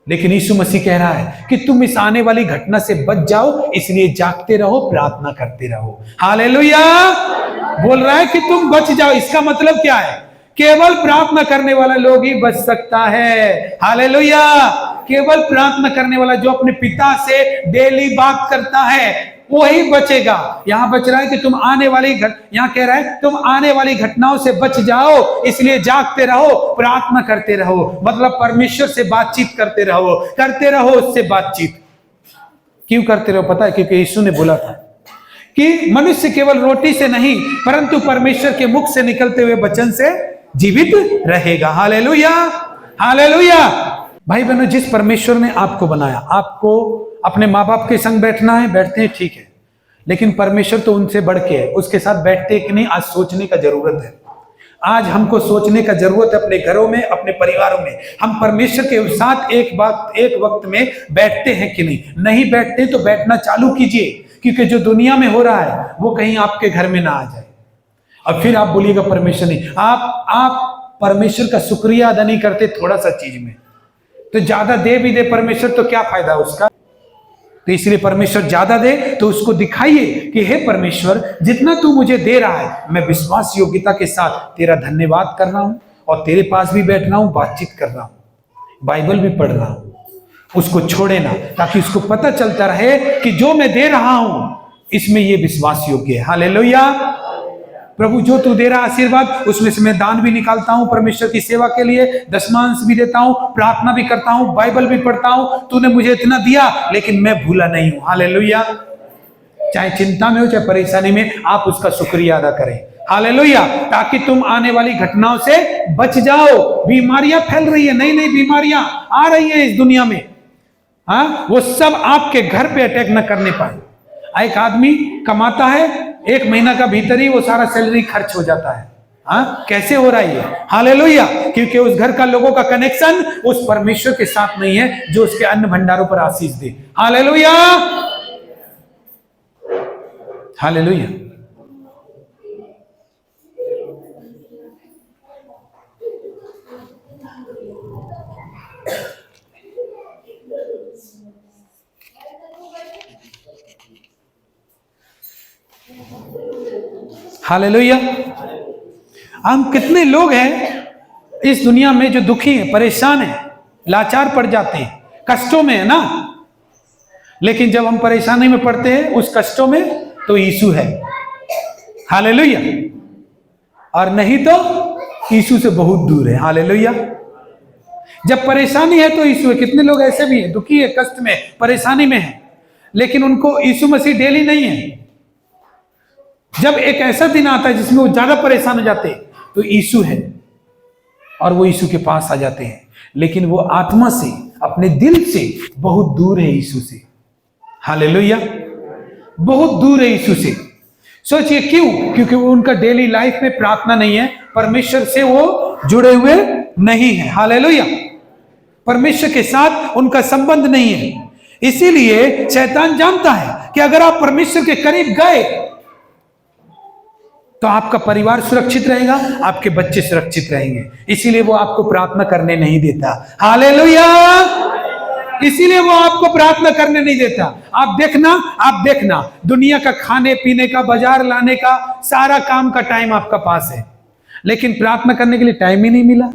लेकिन यीशु मसीह कह रहा है कि तुम इस आने वाली घटना से बच जाओ, इसलिए जागते रहो, प्रार्थना करते रहो। हालेलुया। बोल रहा है कि तुम बच जाओ। इसका मतलब क्या है? केवल प्रार्थना करने वाला लोग ही बच सकता है। हालेलुया। केवल प्रार्थना करने वाला जो अपने पिता से डेली बात करता है वही बचेगा। यहां बच रहा है कि तुम आने वाली यहां कह रहा है तुम आने वाली घटनाओं से बच जाओ, इसलिए जागते रहो, प्रार्थना करते रहो। मतलब परमेश्वर से बातचीत करते रहो उससे बातचीत। क्यों करते रहो? पता है? क्योंकि यीशु ने बोला था कि मनुष्य केवल रोटी से नहीं परंतु परमेश्वर के मुख से निकलते हुए वचन से जीवित रहेगा। हालेलुया। हालेलुया। भाई बहनों, जिस परमेश्वर ने आपको बनाया, आपको अपने माँ बाप के संग बैठना है, बैठते हैं, ठीक है, लेकिन परमेश्वर तो उनसे बढ़ के है, उसके साथ बैठते कि नहीं, आज सोचने का जरूरत है। आज हमको सोचने का जरूरत है अपने घरों में, अपने परिवारों में, हम परमेश्वर के साथ एक वक्त में बैठते हैं कि नहीं बैठते तो बैठना चालू कीजिए, क्योंकि जो दुनिया में हो रहा है वो कहीं आपके घर में ना आ जाए। और फिर आप बोलिएगा परमेश्वर नहीं, आप परमेश्वर का शुक्रिया अदा नहीं करते थोड़ा सा चीज में, तो ज्यादा दे भी दे परमेश्वर तो क्या फायदा उसका। तो इसलिए परमेश्वर ज्यादा दे तो उसको दिखाइए कि हे परमेश्वर, जितना तू मुझे दे रहा है मैं विश्वास योग्यता के साथ तेरा धन्यवाद कर रहा हूं, और तेरे पास भी बैठ रहा हूं, बातचीत कर रहा हूं, बाइबल भी पढ़ रहा हूं। उसको छोड़े ना, ताकि उसको पता चलता रहे कि जो मैं दे रहा हूं इसमें ये विश्वास योग्य है। हालेलुया। प्रभु जो तू दे रहा आशीर्वाद, उसमें से मैं दान भी निकालता हूं परमेश्वर की सेवा के लिए, दशमांश भी देता हूं, प्रार्थना भी करता हूं, बाइबल भी पढ़ता हूं। तूने मुझे इतना दिया लेकिन मैं भूला नहीं हूं। हालेलुया। चाहे चिंता में हो चाहे परेशानी में, आप उसका शुक्रिया अदा करें। हालेलुया। ताकि तुम आने वाली घटनाओं से बच जाओ। बीमारियां फैल रही है, नई नई बीमारियां आ रही है इस दुनिया में, हाँ, वो सब आपके घर पे अटैक न करने पाए। एक आदमी कमाता है, 1 महीना का भीतर ही वो सारा सैलरी खर्च हो जाता है। हाँ, कैसे हो रहा है ये? हालेलुया। क्योंकि उस घर का लोगों का कनेक्शन उस परमेश्वर के साथ नहीं है जो उसके अन्न भंडारों पर आशीष दे। हालेलुया। हालेलुया। हालेलुया। हम कितने लोग हैं इस दुनिया में जो दुखी हैं, परेशान हैं, लाचार पड़ जाते हैं, कष्टों में है ना, लेकिन जब हम परेशानी में पड़ते हैं उस कष्टों में तो यीशु है। हालेलुया। और नहीं तो यीशु से बहुत दूर है। हालेलुया। जब परेशानी है तो यीशु है। कितने लोग ऐसे भी हैं, दुखी है, कष्ट में, परेशानी में है, लेकिन उनको यीशु मसीह डेली नहीं है। जब एक ऐसा दिन आता है जिसमें वो ज्यादा परेशान हो जाते हैं तो यीशु है और वो यीशु के पास आ जाते हैं, लेकिन वो आत्मा से, अपने दिल से बहुत दूर है यीशु से। हालेलुया। बहुत दूर है यीशु से। सोचिए क्यों? क्योंकि वो उनका डेली लाइफ में प्रार्थना नहीं है, परमेश्वर से वो जुड़े हुए नहीं है। हालेलुया। परमेश्वर के साथ उनका संबंध नहीं है। इसीलिए शैतान जानता है कि अगर आप परमेश्वर के करीब गए तो आपका परिवार सुरक्षित रहेगा, आपके बच्चे सुरक्षित रहेंगे। इसीलिए वो आपको प्रार्थना करने नहीं देता। हालेलुया। इसीलिए वो आपको प्रार्थना करने नहीं देता। आप देखना दुनिया का खाने पीने का, बाजार लाने का, सारा काम का टाइम आपका पास है, लेकिन प्रार्थना करने के लिए टाइम ही नहीं मिला।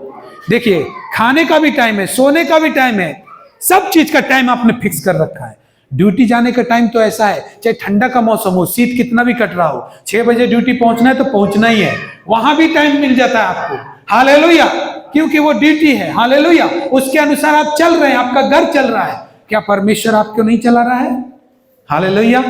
देखिए, खाने का भी टाइम है, सोने का भी टाइम है, सब चीज का टाइम आपने फिक्स कर रखा है। ड्यूटी जाने का टाइम तो ऐसा है, चाहे ठंडा का मौसम हो, शीत कितना भी कट रहा हो, 6 बजे ड्यूटी पहुंचना है तो पहुंचना ही है, वहां भी टाइम मिल जाता है आपको। हालेलुया, क्योंकि वो ड्यूटी है। हालेलुया, उसके अनुसार आप चल रहे हैं, आपका घर चल रहा है। क्या परमेश्वर आपको नहीं चला रहा है? हालेलुया,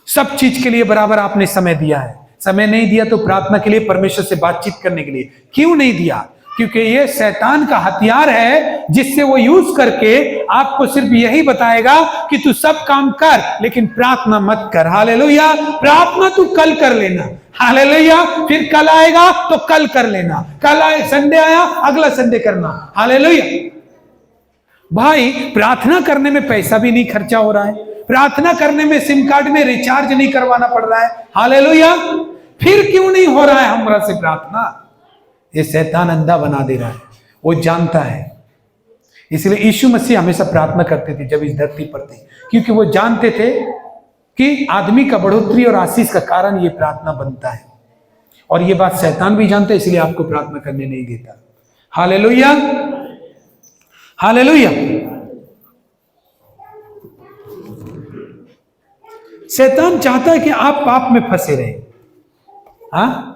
सब चीज के लिए बराबर आपने समय दिया है। समय नहीं दिया तो प्रार्थना के लिए, परमेश्वर से बातचीत करने के लिए क्यों नहीं दिया? क्योंकि ये शैतान का हथियार है, जिससे वो यूज करके आपको सिर्फ यही बताएगा कि तू सब काम कर लेकिन प्रार्थना मत कर। हालेलुया, प्रार्थना तू कल कर लेना। हालेलुया, फिर कल आएगा तो कल कर लेना, कल आए संडे आया अगला संडे करना। हालेलुया भाई, प्रार्थना करने में पैसा भी नहीं खर्चा हो रहा है, प्रार्थना करने में सिम कार्ड में रिचार्ज नहीं करवाना पड़ रहा है। हालेलुया, फिर क्यों नहीं हो रहा है हमरा से प्रार्थना? ये शैतान अंधा बना दे रहा है, वो जानता है। इसलिए यीशु मसीह हमेशा प्रार्थना करते थे जब इस धरती पर थे, क्योंकि वो जानते थे कि आदमी का बढ़ोतरी और आशीष का कारण ये प्रार्थना बनता है। और ये बात शैतान भी जानता है, इसलिए आपको प्रार्थना करने नहीं देता। Hallelujah, hallelujah. शैतान चाहता है कि आप पाप में फंसे रहे। हाँ,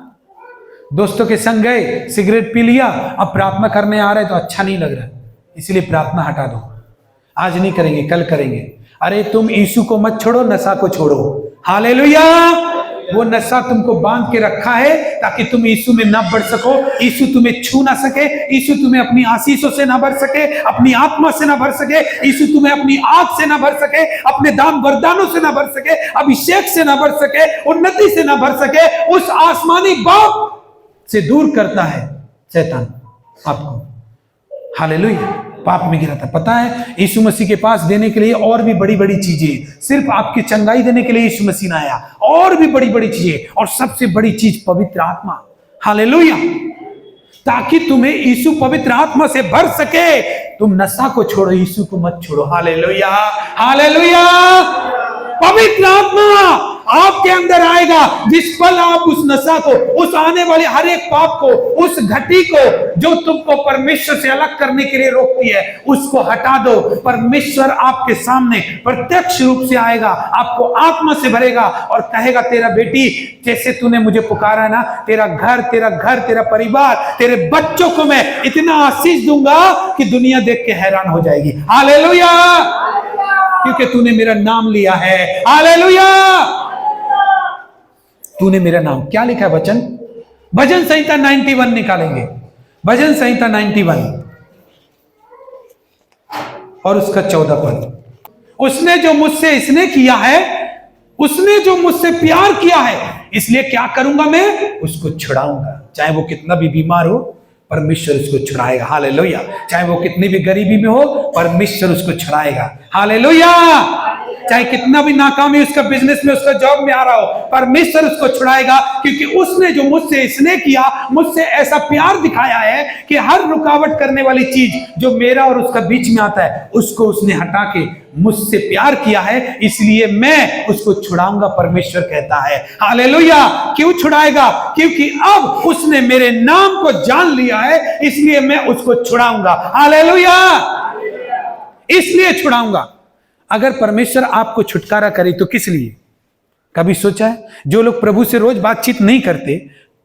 दोस्तों के संग गए, सिगरेट पी लिया, अब प्रार्थना करने आ रहे तो अच्छा नहीं लग रहा, इसलिए प्रार्थना हटा दो, आज नहीं करेंगे कल करेंगे। अरे तुम यीशु को मत छोड़ो, नशा को छोड़ो। हालेलुया, वो नशा तुमको बांध के रखा है ताकि तुम यीशु में ना बढ़ सको, यीशु तुम्हें छू ना सके, यीशु तुम्हें अपनी आशीषों से ना भर सके, अपनी आत्मा से ना भर सके, यीशु तुम्हें अपनी आग से ना भर सके, अपने दान वरदानों से ना भर सके, अभिषेक से ना भर सके, उन्नति से ना भर सके। उस आसमानी बाप से दूर करता है शैतान आपको। हालेलुया, पाप में गिराता। पता है, यीशु मसीह के पास देने के लिए और भी बड़ी बड़ी चीजें, सिर्फ आपकी चंगाई देने के लिए यीशु मसीह ना आया, और भी बड़ी बड़ी चीजें, और सबसे बड़ी चीज पवित्र आत्मा। हालेलुया, ताकि तुम्हें यीशु पवित्र आत्मा से भर सके। तुम नशा को छोड़ो, यीशु को मत छोड़ो। Hallelujah, hallelujah. पवित्र आत्मा आपके अंदर आएगा, जिस पल आप उस नशा को, उस आने वाले हर एक पाप को, उस घटी को जो तुमको परमेश्वर से अलग करने के लिए रोकती है, उसको हटा दो। परमेश्वर आपके सामने प्रत्यक्ष रूप से आएगा, आपको आत्मा से भरेगा और कहेगा, तेरा बेटी, जैसे तूने मुझे पुकारा है ना, तेरा घर, तेरा परिवार, तेरे बच्चों को मैं इतना आशीष दूंगा कि दुनिया देख के हैरान हो जाएगी। हालेलुया, क्योंकि तूने मेरा नाम लिया है। हालेलुया, तूने मेरा नाम, क्या लिखा है वचन? भजन संहिता 91 निकालेंगे, भजन संहिता 91 और उसका 14 पद। उसने जो मुझसे इसने किया है, उसने जो मुझसे प्यार किया है, इसलिए क्या करूंगा मैं? उसको छुड़ाऊंगा। चाहे वो कितना भी बीमार हो, परमेश्वर उसको छुड़ाएगा। हालेलुया, चाहे वो कितनी भी गरीबी में हो, परमेश्वर उसको छुड़ाएगा। हालेलुया, चाहे कितना भी नाकामी उसका बिजनेस में, उसका जॉब में आ रहा हो, परमेश्वर उसको छुड़ाएगा, क्योंकि उसने जो मुझसे इसने किया, मुझसे ऐसा प्यार दिखाया है कि हर रुकावट करने वाली चीज जो मेरा और उसका बीच में आता है, उसको उसने हटा के मुझसे प्यार किया है, इसलिए मैं उसको छुड़ाऊंगा, परमेश्वर कहता है। हालेलुया, क्यों छुड़ाएगा? क्योंकि अब उसने मेरे नाम को जान लिया है, इसलिए मैं उसको छुड़ाऊंगा। हालेलुया, इसलिए छुड़ाऊंगा। अगर परमेश्वर आपको छुटकारा करे तो किस लिए? कभी सोचा है? जो लोग प्रभु से रोज बातचीत नहीं करते,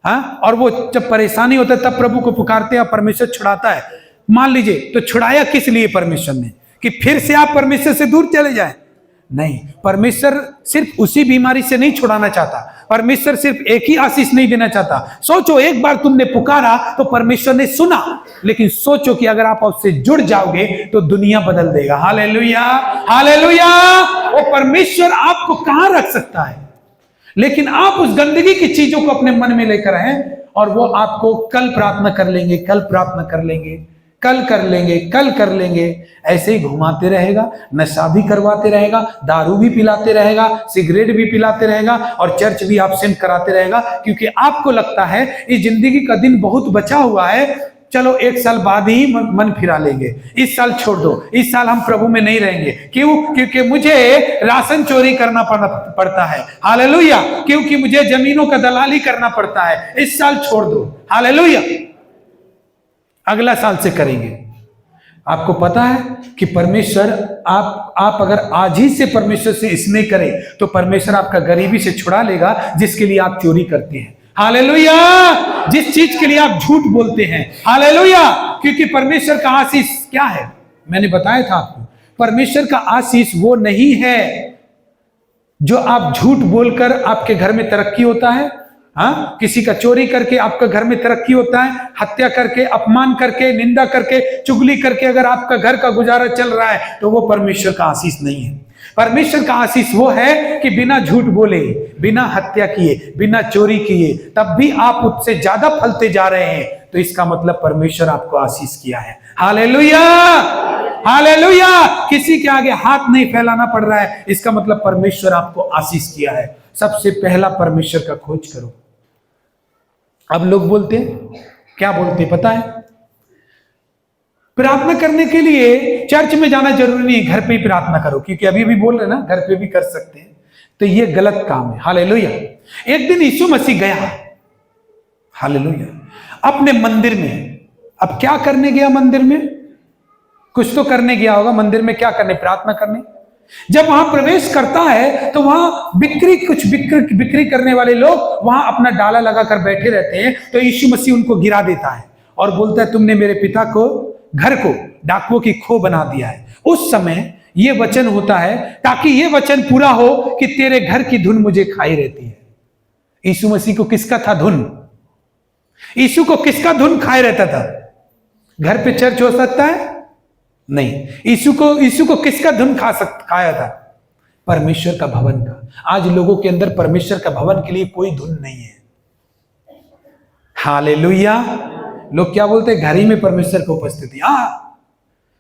हाँ, और वो जब परेशानी होता है तब प्रभु को पुकारते हैं, परमेश्वर छुड़ाता है। मान लीजिए, तो छुड़ाया किस लिए परमेश्वर ने? कि फिर से आप परमेश्वर से दूर चले जाएं? नहीं, परमेश्वर सिर्फ उसी बीमारी से नहीं छुड़ाना चाहता, परमेश्वर सिर्फ एक ही आशीष नहीं देना चाहता। सोचो, एक बार तुमने पुकारा तो परमेश्वर ने सुना, लेकिन सोचो कि अगर आप उससे जुड़ जाओगे तो दुनिया बदल देगा। Hallelujah, hallelujah. वो परमेश्वर आपको कहां रख सकता है, लेकिन आप उस गंदगी की चीजों को अपने मन में लेकर आए और वो आपको कल प्रार्थना कर लेंगे, कल प्रार्थना कर लेंगे, कल कर लेंगे, कल कर लेंगे, ऐसे ही घुमाते रहेगा, नशा भी करवाते रहेगा, दारू भी पिलाते रहेगा, सिगरेट भी पिलाते रहेगा और चर्च भी एब्सेंट कराते रहेगा, क्योंकि आपको लगता है इस जिंदगी का दिन बहुत बचा हुआ है, चलो 1 साल बाद ही मन फिरा लेंगे, इस साल छोड़ दो, इस साल हम प्रभु में नहीं रहेंगे। क्यों? क्योंकि मुझे राशन चोरी करना पड़ता है। हालेलुया, क्योंकि मुझे जमीनों का दलाली करना पड़ता है, इस साल छोड़ दो। हालेलुया, अगला साल से करेंगे। आपको पता है कि परमेश्वर आप अगर आज ही से परमेश्वर से स्नेह करें तो परमेश्वर आपका गरीबी से छुड़ा लेगा जिसके लिए आप चोरी करते हैं। हालेलुया। जिस चीज के लिए आप झूठ बोलते हैं। हालेलुया। क्योंकि परमेश्वर का आशीष क्या है, मैंने बताया था आपको, परमेश्वर का आशीष वो नहीं है जो आप झूठ बोलकर आपके घर में तरक्की होता है। हाँ, किसी का चोरी करके आपका घर में तरक्की होता है, हत्या करके, अपमान करके, निंदा करके, चुगली करके अगर आपका घर का गुजारा चल रहा है तो वो परमेश्वर का आशीष नहीं है। परमेश्वर का आशीष वो है कि बिना झूठ बोले, बिना हत्या किए, बिना चोरी किए, तब भी आप उससे ज्यादा फलते जा रहे हैं, तो इसका मतलब परमेश्वर आपको आशीष किया है। हालेलुया। हालेलुया। किसी के आगे हाथ नहीं फैलाना पड़ रहा है, इसका मतलब परमेश्वर आपको आशीष किया है। सबसे पहला परमेश्वर का खोज करो। अब लोग बोलते हैं, क्या बोलते हैं पता है, प्रार्थना करने के लिए चर्च में जाना जरूरी नहीं, घर पे ही प्रार्थना करो, क्योंकि अभी भी बोल रहे ना घर पे भी कर सकते हैं, तो ये गलत काम है। हालेलुया। एक दिन यीशु मसीह गया, हालेलुया, अपने मंदिर में। अब क्या करने गया मंदिर में? कुछ तो करने गया होगा मंदिर में। क्या करने? प्रार्थना करने। जब वहां प्रवेश करता है तो वहां बिक्री करने वाले लोग वहां अपना डाला लगाकर बैठे रहते हैं, तो यीशु मसीह उनको गिरा देता है और बोलता है, तुमने मेरे पिता को घर को डाकुओं की खो बना दिया है। उस समय ये वचन होता है ताकि ये वचन पूरा हो कि तेरे घर की धुन मुझे खाई रहती है। यीशु मसीह को किसका था धुन? यीशु को किसका धुन खाए रहता था? घर पे चर्च हो सकता है? नहीं। यीशु को किसका धुन खाया था? परमेश्वर का भवन का। आज लोगों के अंदर परमेश्वर का भवन के लिए कोई धुन नहीं है। हालेलुया। लोग क्या बोलते हैं? घर ही में परमेश्वर की उपस्थिति। हाँ,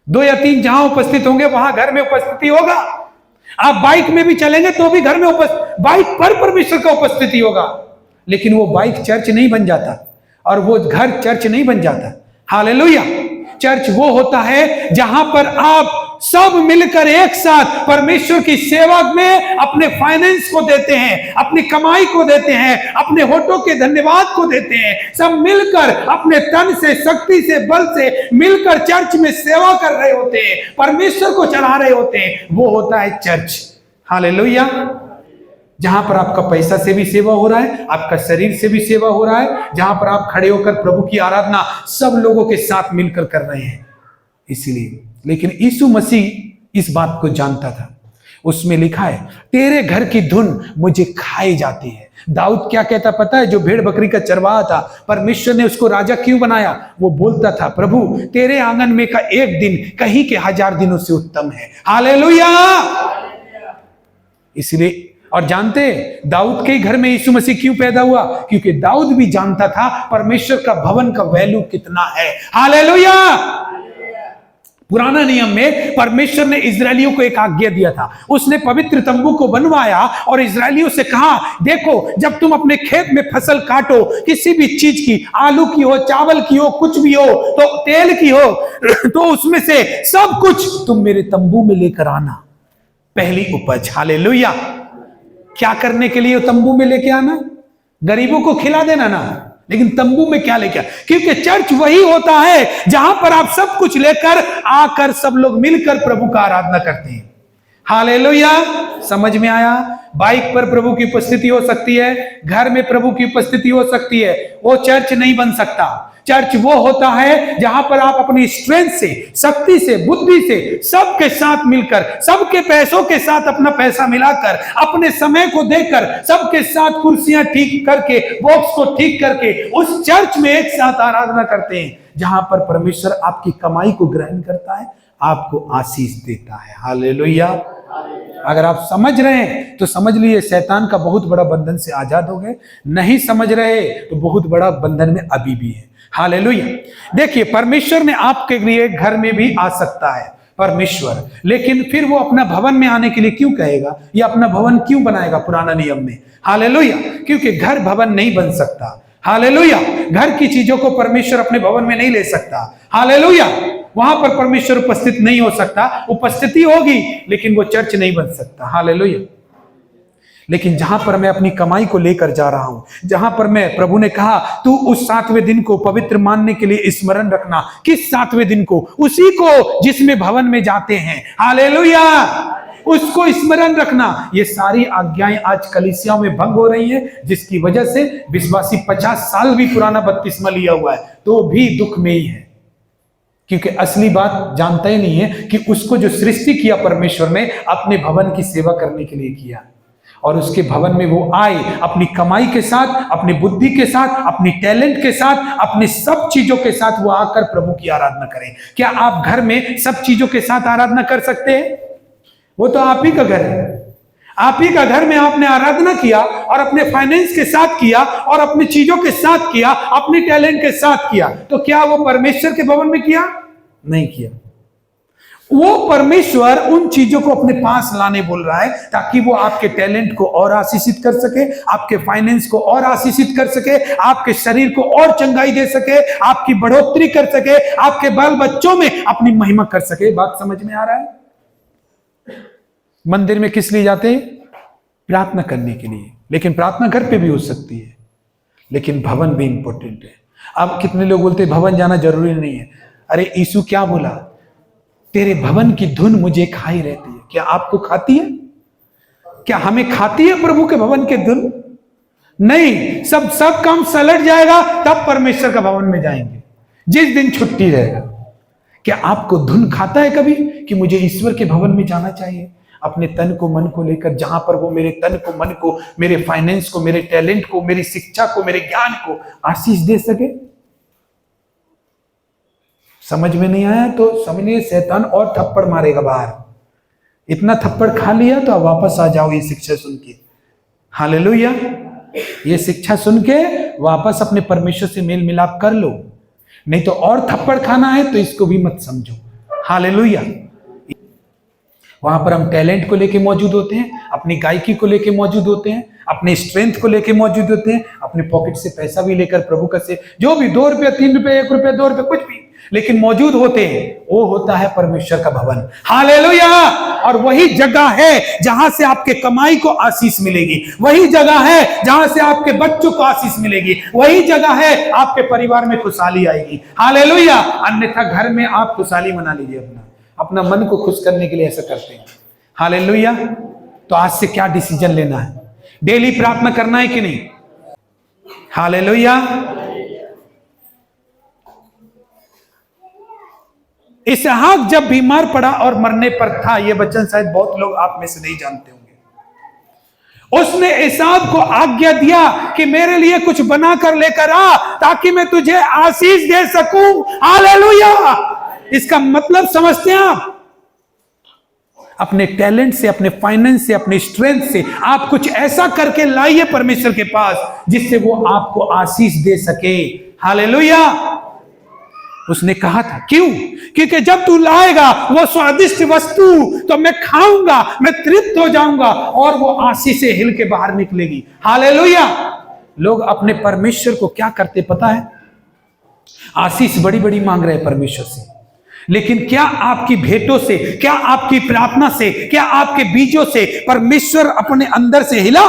2 या 3 जहां उपस्थित होंगे वहां घर में उपस्थिति होगा। आप बाइक में भी चलेंगे तो भी घर में बाइक पर परमेश्वर का उपस्थिति होगा, लेकिन वो बाइक चर्च नहीं बन जाता और वो घर चर्च नहीं बन जाता। हालेलुया। चर्च वो होता है जहां पर आप सब मिलकर एक साथ परमेश्वर की सेवा में अपने फाइनेंस को देते हैं, अपनी कमाई को देते हैं, अपने होठों के धन्यवाद को देते हैं, सब मिलकर अपने तन से, शक्ति से, बल से मिलकर चर्च में सेवा कर रहे होते हैं, परमेश्वर को चला रहे होते हैं। वो होता है चर्च। हालेलुया। जहां पर आपका पैसा से भी सेवा हो रहा है, आपका शरीर से भी सेवा हो रहा है, जहां पर आप खड़े होकर प्रभु की आराधना सब लोगों के साथ मिलकर कर रहे हैं। इसलिए, लेकिन यीशु मसीह इस बात को जानता था। उसमें लिखा है, तेरे घर की धुन मुझे खाई जाती है। दाऊद क्या कहता पता है? जो भेड़ बकरी का चरवाहा था, परमेश्वर ने उसको राजा क्यों बनाया? वो बोलता था, प्रभु तेरे आंगन में का एक दिन कहीं के 1000 दिनों से उत्तम है। हालेलुया। इसलिए, और जानते हैं दाऊद के घर में यीशु मसीह क्यों पैदा हुआ? क्योंकि दाऊद भी जानता था परमेश्वर का भवन का वैल्यू कितना है। हालेलुया। पुराना नियम में परमेश्वर ने इजरायलियों को एक आज्ञा दिया था। उसने पवित्र तंबू को बनवाया और इजरायलियों से कहा, देखो जब तुम अपने खेत में फसल काटो, किसी भी चीज की, आलू की हो, चावल की हो, कुछ भी हो, तो तेल की हो, तो उसमें से सब कुछ तुम मेरे तंबू में लेकर आना, पहली उपज। हालेलुया। क्या करने के लिए तंबू में लेके आना? गरीबों को खिला देना ना, लेकिन तंबू में क्या लेके? क्योंकि चर्च वही होता है जहां पर आप सब कुछ लेकर आकर सब लोग मिलकर प्रभु का आराधना करते हैं। हालेलुया। समझ में आया? बाइक पर प्रभु की उपस्थिति हो सकती है, घर में प्रभु की उपस्थिति हो सकती है, वो चर्च नहीं बन सकता। चर्च वो होता है जहां पर आप अपनी स्ट्रेंथ से, शक्ति से, बुद्धि से सबके साथ मिलकर, सबके पैसों के साथ अपना पैसा मिलाकर, अपने समय को देकर, सबके साथ कुर्सियां ठीक करके, बॉक्स को ठीक करके उस चर्च में एक साथ आराधना करते हैं, जहां पर परमेश्वर आपकी कमाई को ग्रहण करता है, आपको आशीष देता है। हालेलुया। अगर आप समझ रहे हैं तो समझ लीजिए शैतान का बहुत बड़ा बंधन से आजाद हो गए। नहीं समझ रहे तो बहुत बड़ा बंधन में अभी भी है। हालेलुया। देखिए, परमेश्वर ने आपके लिए घर में भी आ सकता है परमेश्वर, लेकिन फिर वो अपना भवन में आने के लिए क्यों कहेगा या अपना भवन क्यों बनाएगा पुराना नियम में? हालेलुया। क्योंकि घर भवन नहीं बन सकता। हालेलुया। घर की चीजों को परमेश्वर अपने भवन में नहीं ले सकता। हालेलुया। वहां पर परमेश्वर उपस्थित नहीं हो सकता। उपस्थिति होगी लेकिन वो चर्च नहीं बन सकता। हालेलुया। लेकिन जहां पर मैं अपनी कमाई को लेकर जा रहा हूं, जहां पर मैं, प्रभु ने कहा तू उस 7वें दिन को पवित्र मानने के लिए स्मरण रखना। किस 7वें दिन को? उसी को जिसमें भवन में जाते हैं। हालेलुया, उसको स्मरण रखना। ये सारी आज्ञाएं आज कलीसियाओं में भंग हो रही हैं, जिसकी वजह से विश्वासी 50 साल भी पुराना बपतिस्मा लिया हुआ है तो भी दुख में ही है, क्योंकि असली बात जानता ही नहीं है कि उसको जो सृष्टि किया परमेश्वर ने अपने भवन की सेवा करने के लिए किया, और उसके भवन में वो आए अपनी कमाई के साथ, अपनी बुद्धि के साथ, अपनी टैलेंट के साथ, अपनी सब चीजों के साथ वो आकर प्रभु की आराधना करें। क्या आप घर में सब चीजों के साथ आराधना कर सकते हैं? वो तो आप ही का घर है। आप ही का घर में आपने आराधना किया और अपने फाइनेंस के साथ किया और अपनी चीजों के साथ किया, अपने टैलेंट के साथ किया, तो क्या वो परमेश्वर के भवन में किया? नहीं किया। वो परमेश्वर उन चीजों को अपने पास लाने बोल रहा है ताकि वो आपके टैलेंट को और आशीषित कर सके, आपके फाइनेंस को और आशीषित कर सके, आपके शरीर को और चंगाई दे सके, आपकी बढ़ोतरी कर सके, आपके बाल बच्चों में अपनी महिमा कर सके। बात समझ में आ रहा है? मंदिर में किस लिए जाते हैं? प्रार्थना करने के लिए, लेकिन प्रार्थना घर पे भी हो सकती है, लेकिन भवन भी इंपॉर्टेंट है। अब कितने लोग बोलते हैं भवन जाना जरूरी नहीं है। अरे यीशु क्या बोला? तेरे भवन की धुन मुझे खाई रहती है। क्या आपको खाती है? क्या हमें खाती है प्रभु के भवन की धुन? नहीं, सब काम सलट जाएगा तब परमेश्वर का भवन में जाएंगे, जिस दिन छुट्टी रहेगा। क्या आपको धुन खाता है कभी कि मुझे ईश्वर के भवन में जाना चाहिए, अपने तन को मन को लेकर, जहां पर वो मेरे तन को मन को, मेरे फाइनेंस को, मेरे टैलेंट को, मेरी शिक्षा को, मेरे ज्ञान को आशीष दे सके? समझ में नहीं आया तो समझिए शैतान और थप्पड़ मारेगा बाहर। इतना थप्पड़ खा लिया तो अब वापस आ जाओ ये शिक्षा सुन के। हालेलुया, ये शिक्षा सुन के वापस अपने परमेश्वर से मेल मिलाप कर लो, नहीं तो और थप्पड़ खाना है तो इसको भी मत समझो। हालेलुया, वहां पर हम टैलेंट को लेके मौजूद होते हैं, अपनी गायकी को लेके मौजूद होते हैं, अपने स्ट्रेंथ को लेके मौजूद होते हैं, अपने पॉकेट से पैसा भी लेकर प्रभु का से जो भी 2 रुपये 3 रुपये 1 रुपये 2 रुपये कुछ भी लेकिन मौजूद होते हैं, वो होता है परमेश्वर का भवन। हालेलुया, और वही जगह है जहां से आपके कमाई को आशीष मिलेगी, वही जगह है जहां से आपके बच्चों को आशीष मिलेगी, वही जगह है आपके परिवार में खुशहाली आएगी। हालेलुया, अन्यथा घर में आप खुशहाली मना लीजिए, अपना मन को खुश करने के लिए ऐसा करते हैं। हालेलुया, तो आज से क्या डिसीजन लेना है? डेली प्रार्थना करना है कि नहीं? हालेलुया, इसहाक जब बीमार पड़ा और मरने पर था, यह वचन शायद बहुत लोग आप में से नहीं जानते होंगे। उसने एसाव को आज्ञा दिया कि मेरे लिए कुछ बना कर लेकर आ ताकि मैं तुझे आशीष दे सकूं। हालेलुया, इसका मतलब समझते हैं आप? अपने टैलेंट से, अपने फाइनेंस से, अपने स्ट्रेंथ से आप कुछ ऐसा करके लाइए परमेश्वर के पास जिससे वो आपको आशीष दे सके। हालेलुया, उसने कहा था क्यों? क्योंकि जब तू लाएगा वो स्वादिष्ट वस्तु तो मैं खाऊंगा, मैं तृप्त हो जाऊंगा और वो आशीष से हिल के बाहर निकलेगी। हालेलुया, लोग अपने परमेश्वर को क्या करते पता है? आशीष बड़ी बड़ी मांग रहे हैं परमेश्वर से, लेकिन क्या आपकी भेंटों से, क्या आपकी प्रार्थना से, क्या आपके बीजों से परमेश्वर अपने अंदर से हिला?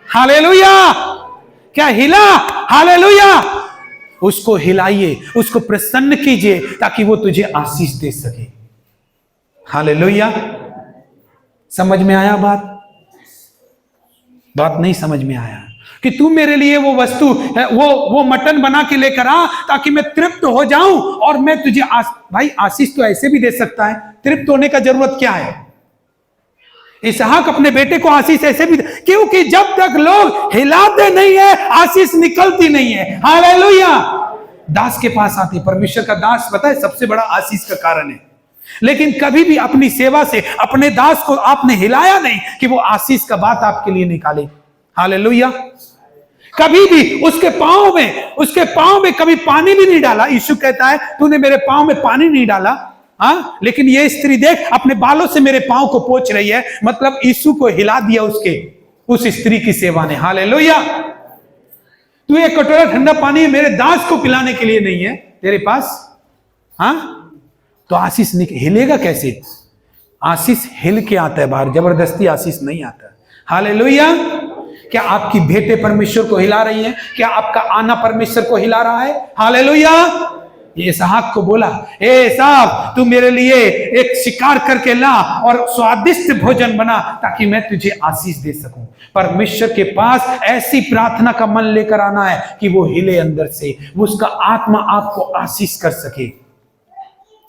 हालेलुया, क्या हिला? हालेलुया, उसको हिलाइए, उसको प्रसन्न कीजिए ताकि वो तुझे आशीष दे सके। हालेलुया, समझ में आया बात? बात नहीं समझ में आया कि तू मेरे लिए वो वस्तु, वो मटन बना के लेकर आ ताकि मैं तृप्त हो जाऊं और मैं तुझे भाई आशीष तो ऐसे भी दे सकता है, तृप्त होने का जरूरत क्या है? इसहाक अपने बेटे को आशीष ऐसे भी, क्योंकि जब तक लोग हिलाते नहीं है आशीष निकलती नहीं है। हालेलुया, दास के पास आते, परमेश्वर का दास पता है सबसे बड़ा आशीष का कारण है, लेकिन कभी भी अपनी सेवा से अपने दास को आपने हिलाया नहीं कि वो आशीष का बात आपके लिए निकाले। हालेलुया, कभी भी उसके पांव में कभी पानी भी नहीं डाला। यीशु कहता है तूने मेरे पांव में पानी नहीं डाला, हाँ, लेकिन ये स्त्री देख अपने बालों से मेरे पांव को पोंछ रही है, मतलब यीशु को हिला दिया उस स्त्री की सेवा ने। हालेलुया, तू एक कटोरा ठंडा पानी मेरे दास को पिलाने के लिए नहीं है तेरे पास, हाँ, तो आशीष हिलेगा कैसे? आशीष हिल के आता है बाहर, जबरदस्ती आशीष नहीं आता। हालेलुया। क्या आपकी भेंटें परमेश्वर को हिला रही हैं? क्या आपका आना परमेश्वर को हिला रहा है? हालेलुया। ये इसहाक को बोला, ए इसहाक, तू मेरे लिए एक शिकार करके ला और स्वादिष्ट भोजन बना ताकि मैं तुझे आशीष दे सकूं। परमेश्वर के पास ऐसी प्रार्थना का मन लेकर आना है कि वो हिले अंदर से, वो उसका आत्मा आपको आशीष कर सके।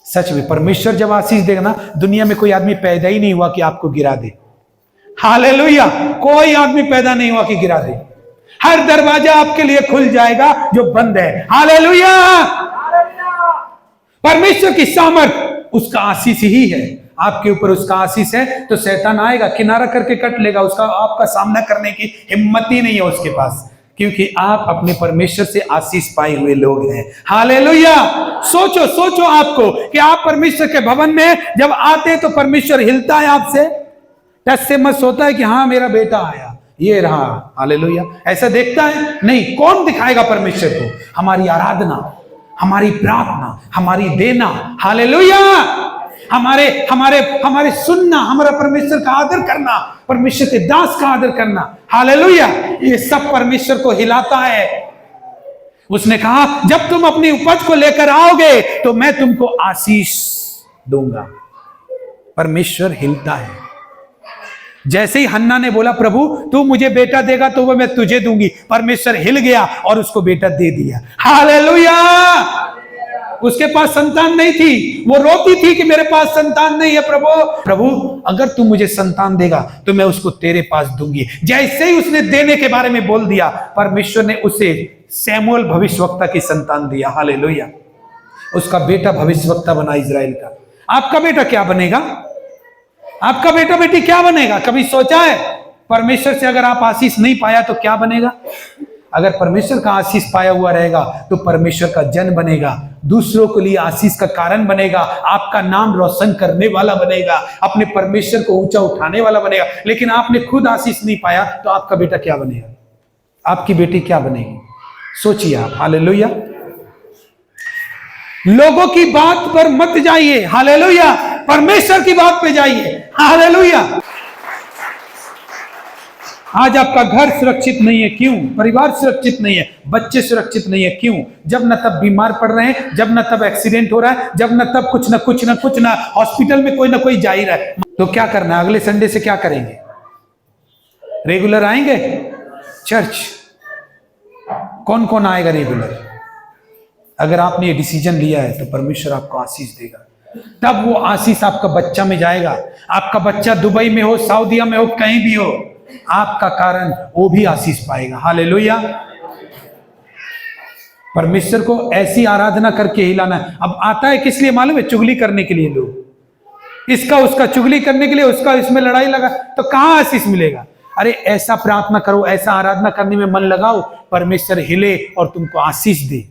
सच में परमेश्वर जब आशीष देगा ना, दुनिया में कोई आदमी पैदा ही नहीं हुआ कि आपको गिरा दे। हालेलुया। कोई आदमी पैदा नहीं हुआ कि गिरा दे। हर दरवाजा आपके लिए खुल जाएगा जो बंद है। हालेलुया। परमेश्वर की सामर्थ उसका आशीष ही है। आपके ऊपर उसका आशीष है तो शैतान आएगा, किनारा करके कट लेगा, उसका आपका सामना करने की हिम्मत ही नहीं है उसके पास, क्योंकि आप अपने परमेश्वर से आशीष पाए हुए लोग हैं। हालेलुया। सोचो सोचो आपको कि आप परमेश्वर के भवन में जब आते हैं तो परमेश्वर हिलता है आपसे, टच से मत सोता है कि हाँ मेरा बेटा आया, ये रहा। हालेलुया। ऐसा देखता है? नहीं। कौन दिखाएगा परमेश्वर को? हमारी आराधना, हमारी प्रार्थना, हमारी देना। हालेलुया। हमारे हमारे हमारे सुनना, हमारा परमेश्वर का आदर करना, परमेश्वर के दास का आदर करना। हालेलुया। ये सब परमेश्वर को हिलाता है। उसने कहा जब तुम अपनी उपज को लेकर आओगे तो मैं तुमको आशीष दूंगा। परमेश्वर हिलता है। जैसे ही हन्ना ने बोला प्रभु तू मुझे बेटा देगा तो वो मैं तुझे दूंगी, परमेश्वर हिल गया और उसको बेटा दे दिया। हालेलुया। उसके पास संतान नहीं थी, वो रोती थी कि मेरे पास संतान नहीं है। प्रभु अगर तू मुझे संतान देगा तो मैं उसको तेरे पास दूंगी। जैसे ही उसने देने के बारे में बोल दिया, परमेश्वर ने उसे सैमुअल भविष्यवक्ता की संतान दिया। हालेलुया। उसका बेटा भविष्यवक्ता बना इजराइल का। आपका बेटा क्या बनेगा? आपका बेटा बेटी क्या बनेगा? कभी सोचा है? परमेश्वर से अगर आप आशीष नहीं पाया तो क्या बनेगा? अगर परमेश्वर का आशीष पाया हुआ रहेगा तो परमेश्वर का जन बनेगा, दूसरों के लिए आशीष का कारण बनेगा, आपका नाम रोशन करने वाला बनेगा, अपने परमेश्वर को ऊंचा उठाने वाला बनेगा। लेकिन आपने खुद आशीष नहीं पाया तो आपका बेटा क्या बनेगा? आपकी बेटी क्या बनेगी? सोचिए आप। हालेलुया। लोगों की बात पर मत जाइए। हालेलुया। परमेश्वर की बात पे जाइए। हालेलुया। आज आपका घर सुरक्षित नहीं है, क्यों? परिवार सुरक्षित नहीं है, बच्चे सुरक्षित नहीं है, क्यों? जब न तब बीमार पड़ रहे हैं, जब न तब एक्सीडेंट हो रहा है, जब न तब कुछ ना हॉस्पिटल में कोई ना कोई जा ही रहा है। तो क्या करना है? अगले संडे से क्या करेंगे? रेगुलर आएंगे चर्च? कौन कौन आएगा रेगुलर? अगर आपने ये डिसीजन लिया है तो परमेश्वर आपको आशीष देगा। तब वो आशीष आपका बच्चा में जाएगा। आपका बच्चा दुबई में हो, सऊदीया में हो, कहीं भी हो, आपका कारण वो भी आशीष पाएगा। हालेलुया। परमेश्वर को ऐसी आराधना करके हिलाना है। अब आता है किस लिए मालूम है? चुगली करने के लिए। लोग इसका उसका चुगली करने के लिए, उसका इसमें लड़ाई लगा तो कहां आशीष मिलेगा? अरे ऐसा प्रार्थना करो, ऐसा आराधना करने में मन लगाओ, परमेश्वर हिले और तुमको आशीष दे।